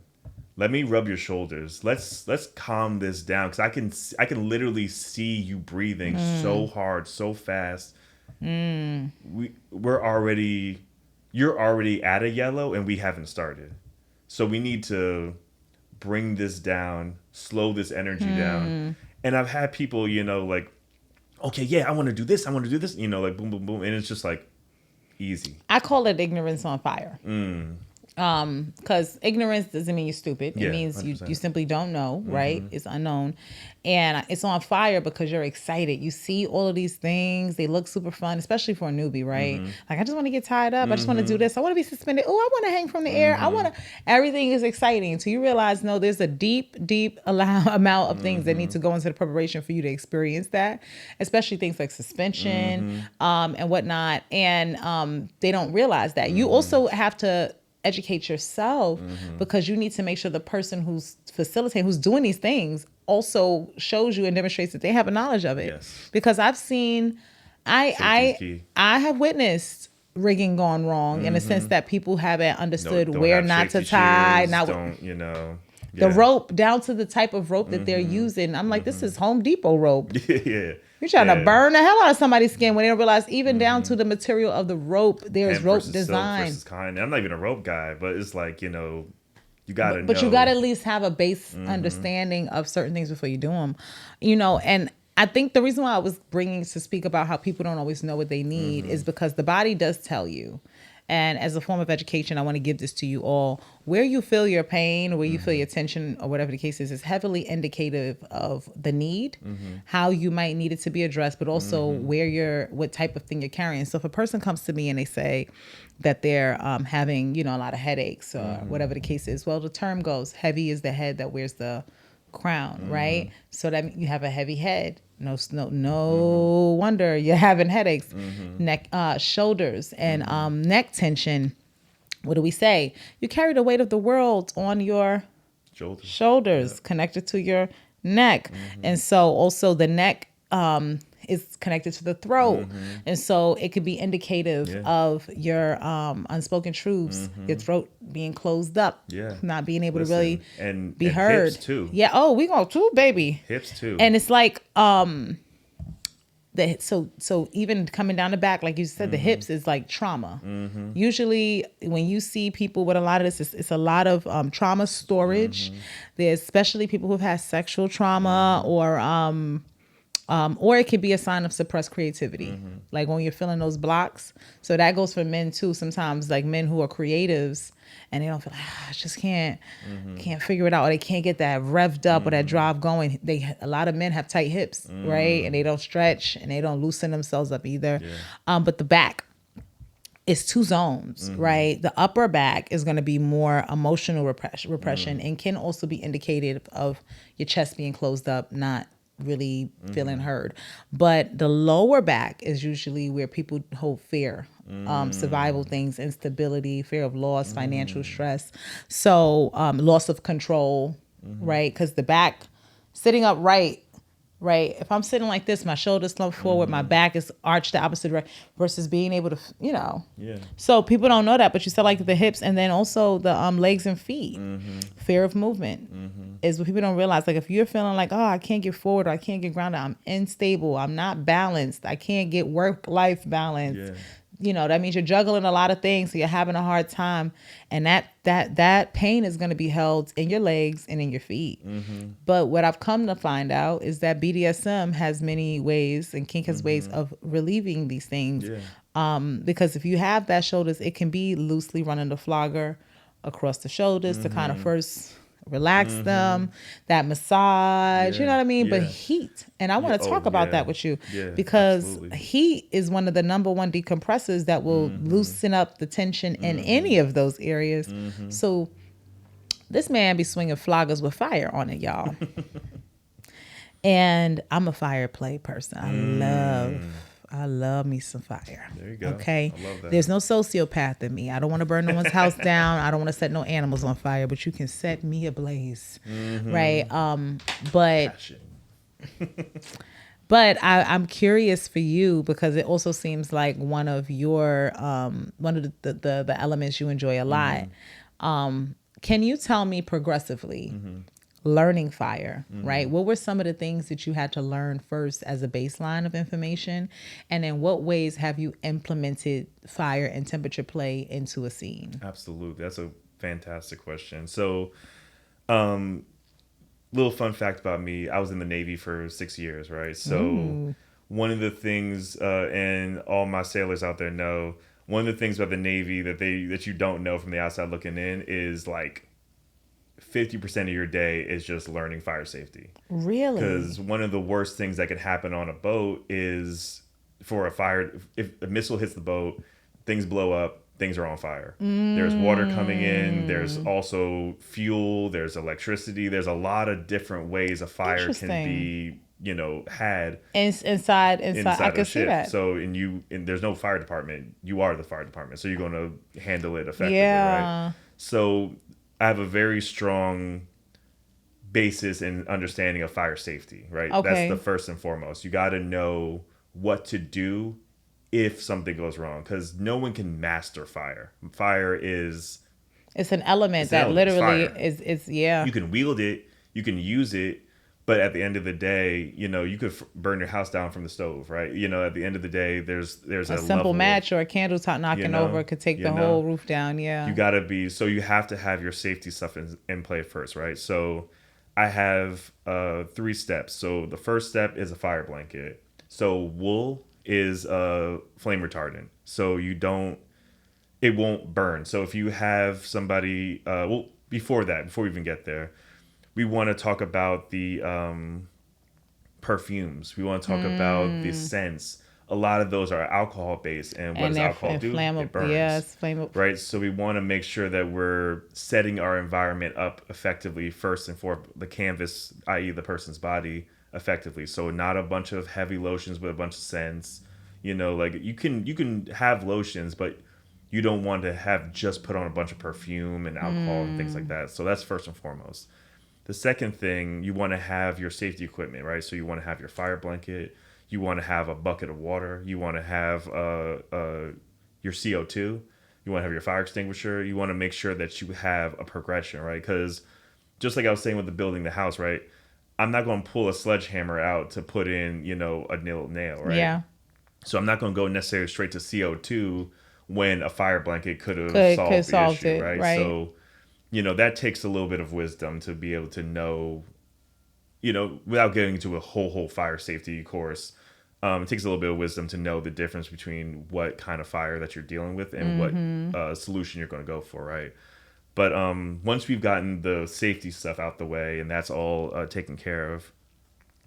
Let me rub your shoulders. Let's calm this down. Because I can literally see you breathing so hard, so fast. You're already at a yellow and we haven't started. So we need to bring this down, slow this energy down. And I've had people, like, okay, yeah, I want to do this. I want to do this. Like boom, boom, boom. And it's just like easy. I call it ignorance on fire. Because ignorance doesn't mean you're stupid. It means you simply don't know, right? It's unknown. And it's on fire because you're excited. You see all of these things. They look super fun, especially for a newbie, right? Like, I just want to get tied up. I just want to do this. I want to be suspended. Oh, I want to hang from the air. Everything is exciting until you realize, no, there's a deep amount of things that need to go into the preparation for you to experience that, especially things like suspension and whatnot. And they don't realize that. You also have to educate yourself because you need to make sure the person who's facilitating, who's doing these things, also shows you and demonstrates that they have a knowledge of it. Yes. Because I've seen, I have witnessed rigging gone wrong in the sense that people haven't understood where not to tie, the rope, down to the type of rope that they're using. I'm like, this is Home Depot rope. You're trying to burn the hell out of somebody's skin when they don't realize even down to the material of the rope, there's rope design. I'm not even a rope guy, but it's like, you got to know. But you got to at least have a base understanding of certain things before you do them. And I think the reason why I was bringing to speak about how people don't always know what they need is because the body does tell you. And as a form of education, I want to give this to you all. Where you feel your pain, where you feel your tension, or whatever the case is heavily indicative of the need, how you might need it to be addressed, but also what type of thing you're carrying. So if a person comes to me and they say that they're having, a lot of headaches or whatever the case is, well, the term goes, heavy is the head that wears the crown, right? So that you have a heavy head. No wonder you're having headaches. Neck, shoulders, and neck tension. What do we say? You carry the weight of the world on your shoulders, connected to your neck, and so also the neck is connected to the throat. Mm-hmm. And so it could be indicative Yeah. of your unspoken truths, your throat being closed up, Yeah. not being able to really Listen, and be hips heard. too. Yeah. Oh, we go too, baby. Hips too. And it's like so even coming down the back, like you said, the hips is like trauma. Usually when you see people with a lot of this, it's a lot of trauma storage. There's especially people who've had sexual trauma, or it could be a sign of suppressed creativity, like when you're feeling those blocks. So that goes for men too. Sometimes like men who are creatives and they don't feel like, I just can't figure it out, or they can't get that revved up or that drive going. A lot of men have tight hips, right? And they don't stretch and they don't loosen themselves up either. But the back, it's two zones, right? The upper back is going to be more emotional repression and can also be indicative of your chest being closed up, not really feeling heard. But the lower back is usually where people hold fear, survival things, instability, fear of loss, financial stress. So loss of control, right? Because the back, sitting upright, right? If I'm sitting like this, my shoulders slump forward, my back is arched the opposite direction versus being able to, Yeah. So people don't know that, but you said like the hips and then also the legs and feet. Fear of movement is what people don't realize. Like if you're feeling like, oh, I can't get forward, or I can't get grounded, I'm unstable, I'm not balanced, I can't get work-life balance. Yeah. That means you're juggling a lot of things, so you're having a hard time, and that pain is going to be held in your legs and in your feet. But what I've come to find out is that BDSM has many ways, and kink has ways of relieving these things. Because if you have that shoulders, it can be loosely running the flogger across the shoulders to kind of first relax them, that massage, you know what I mean? But heat, and I want to talk about that with you, because absolutely. heat is one of the number one decompressors that will loosen up the tension in any of those areas. So this man be swinging floggers with fire on it, y'all. And I'm a fire play person. I love me some fire. There you go. Okay. I love that. There's no sociopath in me. I don't want to burn no one's house down. I don't want to set no animals on fire, but you can set me ablaze. Right. But Passion. but I'm curious for you, because it also seems like one of the elements you enjoy a lot. Can you tell me progressively, learning fire, right? What were some of the things that you had to learn first as a baseline of information? And in what ways have you implemented fire and temperature play into a scene? Absolutely. That's a fantastic question. So, little fun fact about me, I was in the Navy for 6 years, right? So one of the things, and all my sailors out there know, one of the things about the Navy that you don't know from the outside looking in is like 50% of your day is just learning fire safety. Really? Because one of the worst things that could happen on a boat is for a fire, if a missile hits the boat, things blow up, things are on fire. There's water coming in, there's also fuel, there's electricity, there's a lot of different ways a fire can be, had inside I of can a see ship. that. So there's no fire department. You are the fire department. So you're going to handle it effectively, right? So I have a very strong basis in understanding of fire safety, right? Okay. That's the first and foremost. You got to know what to do if something goes wrong, because no one can master fire. Fire is... It's an element It's an that element. It's literally fire. is, yeah. You can wield it, you can use it, but at the end of the day, you could burn your house down from the stove, right? At the end of the day, there's a a simple level match or a candle top knocking over could take the whole roof down. Yeah. You have to have your safety stuff in play first, right? So I have 3 steps. So the first step is a fire blanket. So wool is a flame retardant. So it won't burn. So if you have somebody, before we even get there, we want to talk about the perfumes. We want to talk about the scents. A lot of those are alcohol based, and what does alcohol do? It burns. Yeah, it's flammable. Right. So we want to make sure that we're setting our environment up effectively first and for the canvas, i.e., the person's body, effectively. So not a bunch of heavy lotions with a bunch of scents. Like you can have lotions, but you don't want to have just put on a bunch of perfume and alcohol and things like that. So that's first and foremost. The second thing, you want to have your safety equipment, right? So you want to have your fire blanket. You want to have a bucket of water. You want to have your CO2. You want to have your fire extinguisher. You want to make sure that you have a progression, right? Because just like I was saying with the building the house, right? I'm not going to pull a sledgehammer out to put in, a nail, right? Yeah. So I'm not going to go necessarily straight to CO2 when a fire blanket could have Could solved the solve issue, it, right? right? So, that takes a little bit of wisdom to be able to know, without getting into a whole fire safety course. It takes a little bit of wisdom to know the difference between what kind of fire that you're dealing with and what solution you're going to go for, right? But once we've gotten the safety stuff out the way and that's all taken care of,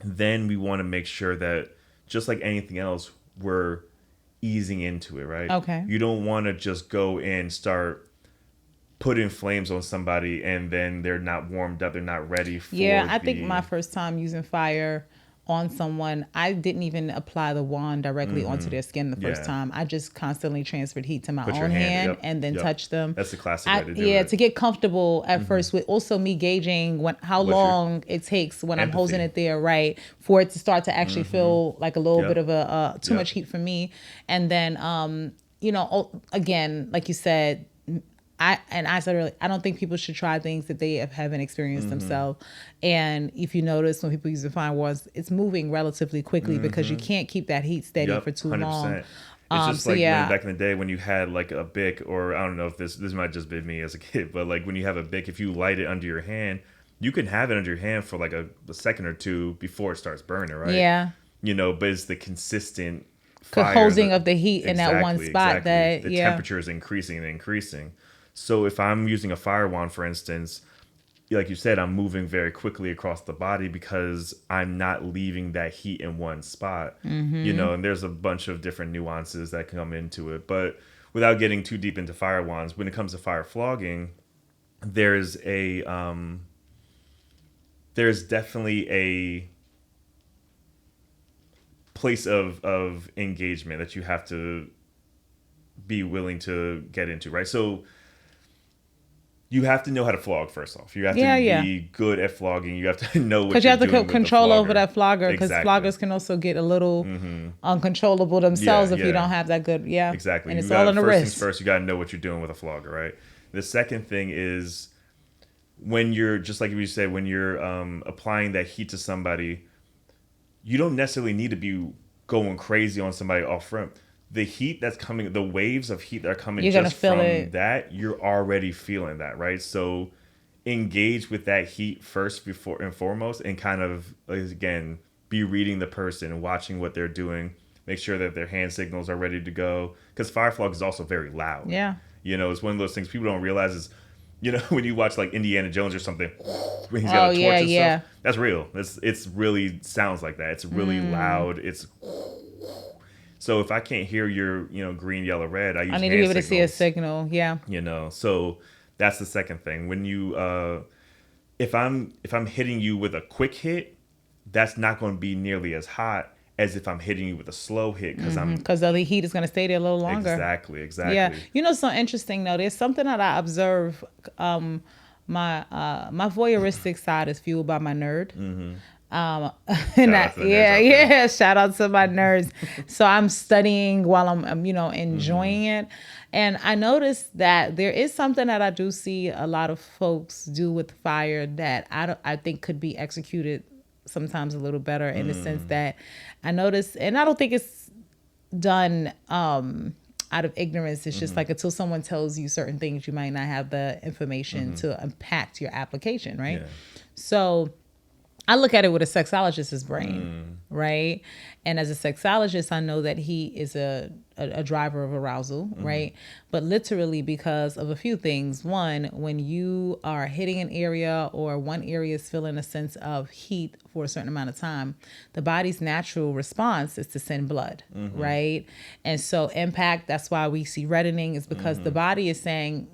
then we want to make sure that just like anything else, we're easing into it, right? Okay. You don't want to just go and start putting flames on somebody and then they're not warmed up, they're not ready for I think my first time using fire on someone, I didn't even apply the wand directly onto their skin the first time. I just constantly transferred heat to my Put your own hand yep, and then yep. touched them. That's the classic way to do it. To get comfortable at first with also me gauging how What's your long it takes when I'm empathy. holding it there, right, for it to start to actually feel like a little Yep. bit of a too Yep. much heat for me. And then, again, like you said, I said earlier, I don't think people should try things that they haven't experienced themselves. And if you notice when people use the fire wands, it's moving relatively quickly because you can't keep that heat steady Yep, for too 100%. long. It's just when yeah. back in the day when you had like a Bic, or I don't know if this might just be me as a kid, but like when you have a Bic, if you light it under your hand, you can have it under your hand for like a second or two before it starts burning, right? Yeah. But it's the consistent fire Holding of the heat in that one spot exactly. that The temperature is increasing and increasing. So if I'm using a fire wand, for instance, like you said, I'm moving very quickly across the body because I'm not leaving that heat in one spot, and there's a bunch of different nuances that come into it. But without getting too deep into fire wands, when it comes to fire flogging, there's definitely a place of engagement that you have to be willing to get into, right? So you have to know how to flog first off. You have to be good at flogging. You have to know what because you have to doing control over that flogger because Exactly. floggers can also get a little uncontrollable themselves if you don't have that good Exactly. And it's all in the first wrist. things first, you got to know what you're doing with a flogger, right? The second thing is when you're, just like you said, when you're applying that heat to somebody, you don't necessarily need to be going crazy on somebody off front. The heat that's coming, the waves of heat that are coming just from that, you're already feeling that, right? So engage with that heat first before and foremost, and kind of, again, be reading the person, watching what they're doing, make sure that their hand signals are ready to go. Because fire flog is also very loud. Yeah. It's one of those things people don't realize is, when you watch like Indiana Jones or something, when he's got a torch and stuff, that's real. It's really sounds like that. It's really loud. It's so if I can't hear your, green, yellow, red, I need to be able to see a signal. Yeah. So that's the second thing. When you, if I'm hitting you with a quick hit, that's not going to be nearly as hot as if I'm hitting you with a slow hit because the heat is going to stay there a little longer. Exactly. Yeah. So interesting though. There's something that I observe. My voyeuristic side is fueled by my nerd. Shout out to my nerds. So I'm studying while I'm enjoying it. And I noticed that there is something that I do see a lot of folks do with fire that I think could be executed sometimes a little better in the sense that I notice, and I don't think it's done out of ignorance. It's just like until someone tells you certain things, you might not have the information to impact your application, right? Yeah. So I look at it with a sexologist's brain, right? And as a sexologist, I know that he is a driver of arousal, right? But literally because of a few things. One, when you are hitting an area or one area is feeling a sense of heat for a certain amount of time, the body's natural response is to send blood, right? And so impact, that's why we see reddening, is because the body is saying,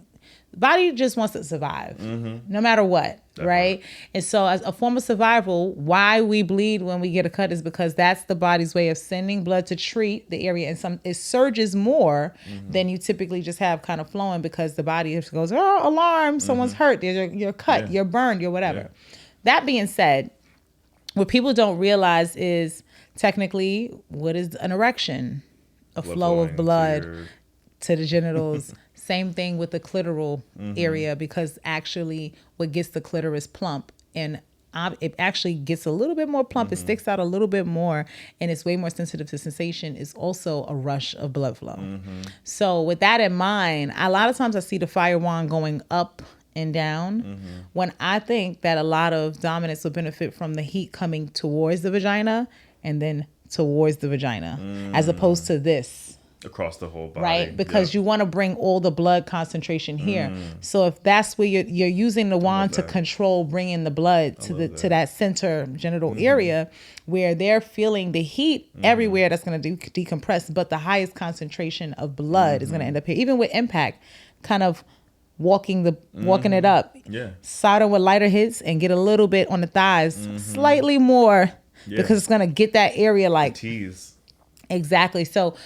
the body just wants to survive no matter what, right? And so as a form of survival, why we bleed when we get a cut is because that's the body's way of sending blood to treat the area. And it surges more than you typically just have kind of flowing because the body just goes, oh, alarm, someone's hurt, you're cut, you're burned, you're whatever. That being said, what people don't realize is technically, what is an erection? A Blood flow of flowing blood your- to the genitals. Same thing with the clitoral area, because actually what gets the clitoris plump, and it actually gets a little bit more plump. It sticks out a little bit more, and it's way more sensitive to sensation, is also a rush of blood flow. So with that in mind, a lot of times I see the fire wand going up and down, when I think that a lot of dominants will benefit from the heat coming towards the vagina and then towards the vagina, as opposed to this. across the whole body. Right, because you want to bring all the blood concentration here. So if that's where you're using the wand to control bringing the blood to that center genital area, where they're feeling the heat everywhere, that's going to decompress, but the highest concentration of blood is going to end up here. Even with impact, kind of walking it up, starting with lighter hits and get a little bit on the thighs, slightly more, because it's going to get that area like tease. Exactly. So,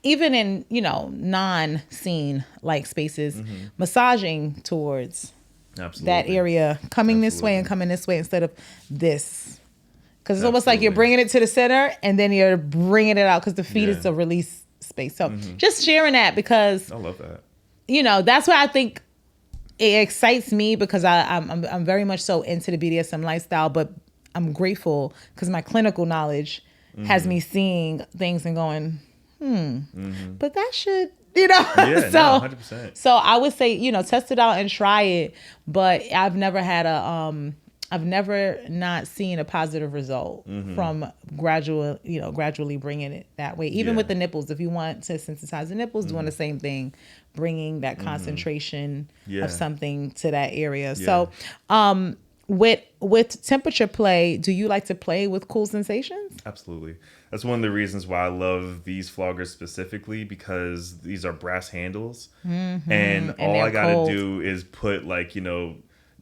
even in, non-scene like spaces, massaging towards that area, coming this way and coming this way instead of this. Because it's almost like you're bringing it to the center and then you're bringing it out, because the feet is a release space. So just sharing that, because I love that. That's why I think it excites me, because I'm very much so into the BDSM lifestyle, but I'm grateful because my clinical knowledge has me seeing things and going, but that should, Yeah, so, no, 100%. So I would say, test it out and try it, but I've never had I've never not seen a positive result from gradually bringing it that way. Even with the nipples, if you want to sensitize the nipples, doing the same thing, bringing that concentration of something to that area. So, with temperature play, do you like to play with cool sensations? Absolutely. That's one of the reasons why I love these floggers specifically, because these are brass handles, and all I gotta do is put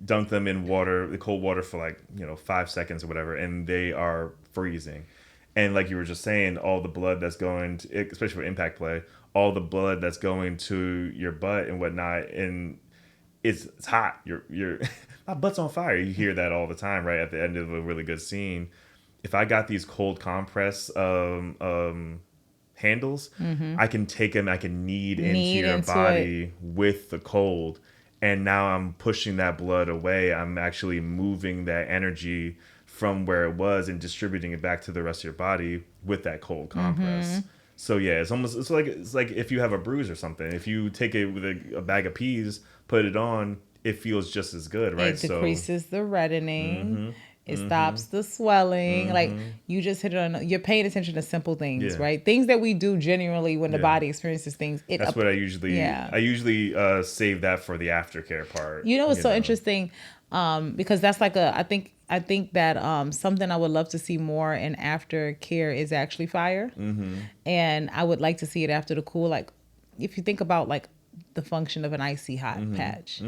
dunk them in water, the cold water, for 5 seconds or whatever, and they are freezing. And like you were just saying, all the blood that's going to, especially for impact play, all the blood that's going to your butt and whatnot, and it's hot. You're my butt's on fire. You hear that all the time, right? At the end of a really good scene. If I got these cold compress handles, I can take them, I can knead into your body with the cold. And now I'm pushing that blood away. I'm actually moving that energy from where it was and distributing it back to the rest of your body with that cold compress. So yeah, it's like if you have a bruise or something. If you take it with a bag of peas, put it on, it feels just as good, right? It decreases the reddening. It stops the swelling. Like, you just hit it on. You're paying attention to simple things, right? Things that we do genuinely when the body experiences things. That's what I usually. I usually save that for the aftercare part. It's so interesting, because that's like I think that something I would love to see more in aftercare is actually fire, and I would like to see it after the cool. Like, if you think about like the function of an icy hot patch,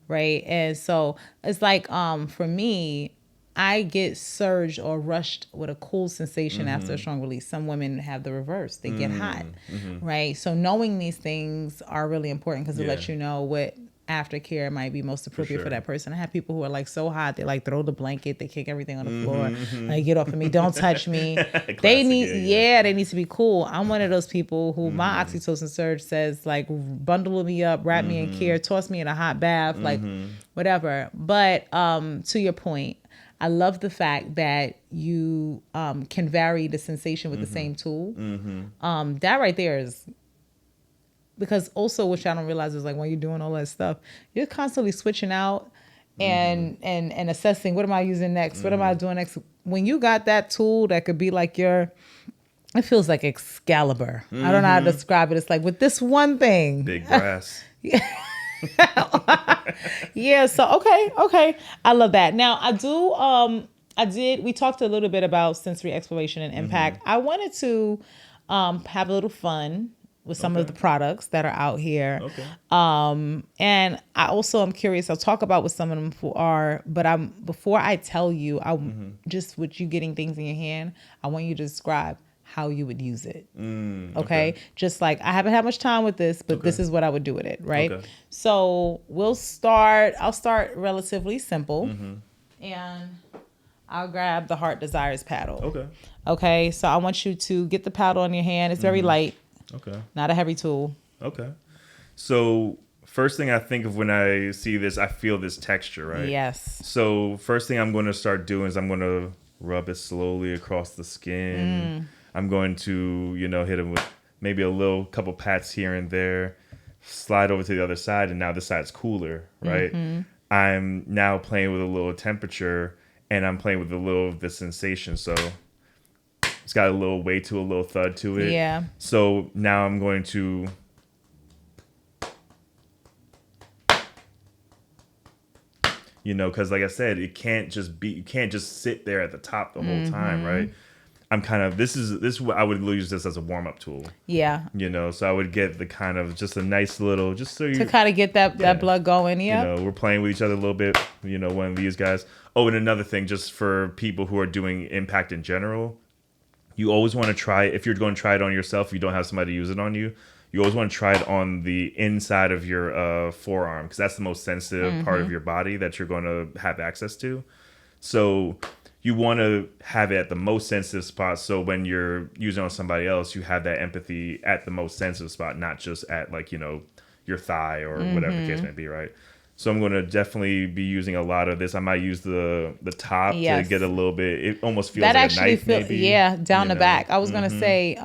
right? And so it's like for me, I get surged or rushed with a cool sensation after a strong release. Some women have the reverse. They get hot, right? So knowing these things are really important, because it lets you know what aftercare might be most appropriate for that person. I have people who are like so hot, they like throw the blanket, they kick everything on the floor, like, get off of me, don't touch me. They need, they need to be cool. I'm one of those people who my oxytocin surge says, like, bundle me up, wrap me in care, toss me in a hot bath, like whatever. But to your point, I love the fact that you can vary the sensation with the same tool. That right there is, because also what y'all don't realize is, like, when you're doing all that stuff, you're constantly switching out and assessing, what am I using next? What am I doing next? When you got that tool that could be like it feels like Excalibur. I don't know how to describe it. It's like, with this one thing. Big brass. Yeah, so okay. I love that. Now we talked a little bit about sensory exploration and impact. I wanted to have a little fun with some of the products that are out here. And I also am curious, I'll talk about what some of them are, but before I tell you, just with you getting things in your hand, I want you to describe how you would use it. Okay. Just like, I haven't had much time with this, but this is what I would do with it. Right. So I'll start relatively simple, and I'll grab the Heart Desires paddle. Okay, so I want you to get the paddle in your hand. It's very light, Okay. not a heavy tool. Okay. So first thing I think of when I see this, I feel this texture, right? Yes. So first thing I'm going to start doing is I'm going to rub it slowly across the skin. I'm going to, hit him with maybe a little couple pats here and there, slide over to the other side, and now this side's cooler, right? I'm now playing with a little temperature, and I'm playing with a little of the sensation. So it's got a little weight to a little thud to it. Yeah. So now I'm going to because like I said, you can't just sit there at the top the whole time, right? I'm kind of this is what I would use this as a warm up tool. Yeah. So I would get the kind of just a nice little just so you To kind of get that blood going. Yeah. we're playing with each other a little bit. One of these guys. Oh, and another thing, just for people who are doing impact in general, you always want to try, if you're going to try it on yourself, you don't have somebody use it on you. You always want to try it on the inside of your forearm, because that's the most sensitive part of your body that you're going to have access to. So you want to have it at the most sensitive spot, so when you're using it on somebody else, you have that empathy at the most sensitive spot, not just at your thigh or whatever the case may be, right? So I'm going to definitely be using a lot of this. I might use the top to get a little bit. It almost feels that like actually a knife, maybe. Down the back. I was going to say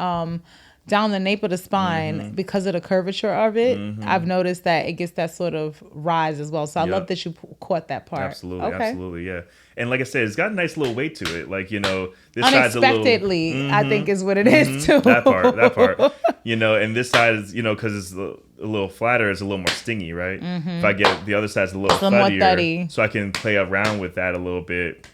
down the nape of the spine, because of the curvature of it, I've noticed that it gets that sort of rise as well. So I love that you caught that part. Absolutely, yeah. And like I said, it's got a nice little weight to it. This side's a little... Unexpectedly, I think is what it is too. That part. And this side is, because it's a little flatter, it's a little more stingy, right? If I get the other side's a little more thuddier, thuddy. so I can play around with that a little bit.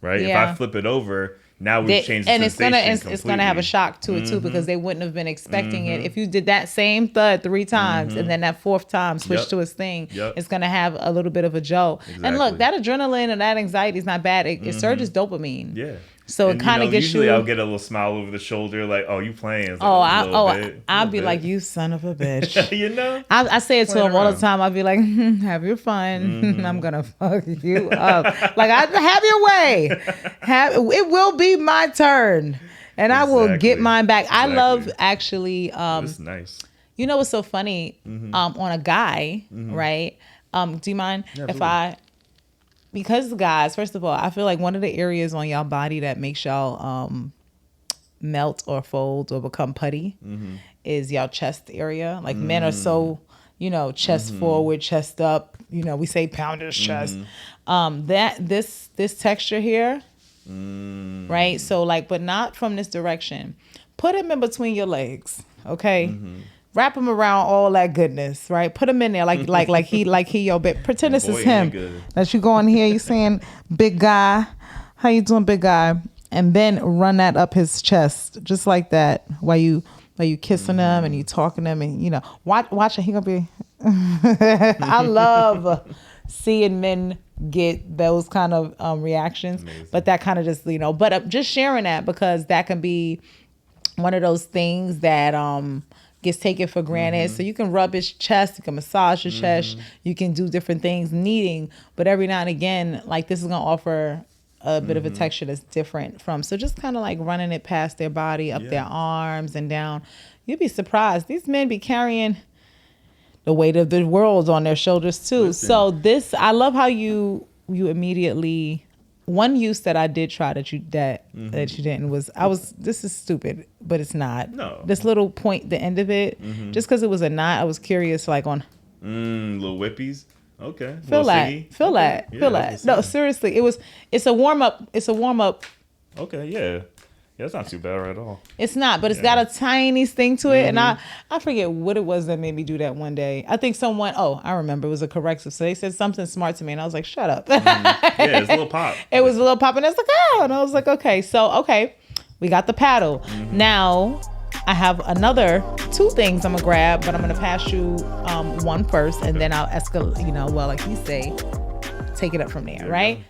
Right? Yeah. If I flip it over... Now we've changed the sensation completely. It's gonna have a shock to it too, because they wouldn't have been expecting it. If you did that same thud 3 times and then that 4th time switch to its thing, it's gonna have a little bit of a jolt. Exactly. And look, that adrenaline and that anxiety is not bad. It surges dopamine. Yeah. So it kind of gets usually you. I'll get a little smile over the shoulder, like, "Oh, you playing?" I'll be like, "You son of a bitch." I say it to him all the time. I'll be like, "Have your fun. I'm gonna fuck you up. Like, have your way. It will be my turn, and I will get mine back." I love actually. It's nice. You know what's so funny? On a guy, right? Do you mind if I? Because guys, first of all, I feel like one of the areas on y'all body that makes y'all melt or fold or become putty is y'all chest area. Like men are so, chest forward, chest up. We say pounder's chest. This texture here, right? So but not from this direction. Put him in between your legs, okay? Wrap him around all that goodness, right? Put him in there like he your bit. Pretend this is him. That you go in here, you saying, "Big guy, how you doing, big guy?" And then run that up his chest, just like that, while you kissing him and you talking to him, and watch it. He gonna be. I love seeing men get those kind of reactions. Amazing. But that kind of just but just sharing that, because that can be one of those things that gets taken for granted. So you can rub his chest, you can massage his chest, you can do different things, kneading, but every now and again, this is gonna offer a bit of a texture that's different from. So just kind of running it past their body, up their arms and down. You'd be surprised. These men be carrying the weight of the world on their shoulders too. Listen. So I love how you immediately. One use that I did try that you didn't was this is stupid, but it's not. No. This little point, the end of it, just because it was a knot, I was curious on. Little whippies. Okay. Feel that. No, seriously, it's a warm up. It's a warm up. Okay. Yeah. Yeah, it's not too bad at all. It's not, but it's got a tiny sting to it. And I forget what it was that made me do that one day. I think I remember, it was a corrective. So they said something smart to me and I was like, shut up. Yeah, it's a little pop. It was a little pop and it's like, oh, and I was like, okay. So, we got the paddle. Now I have another 2 things I'm going to grab, but I'm going to pass you one first and then I'll escalate, like you say, take it up from there, right?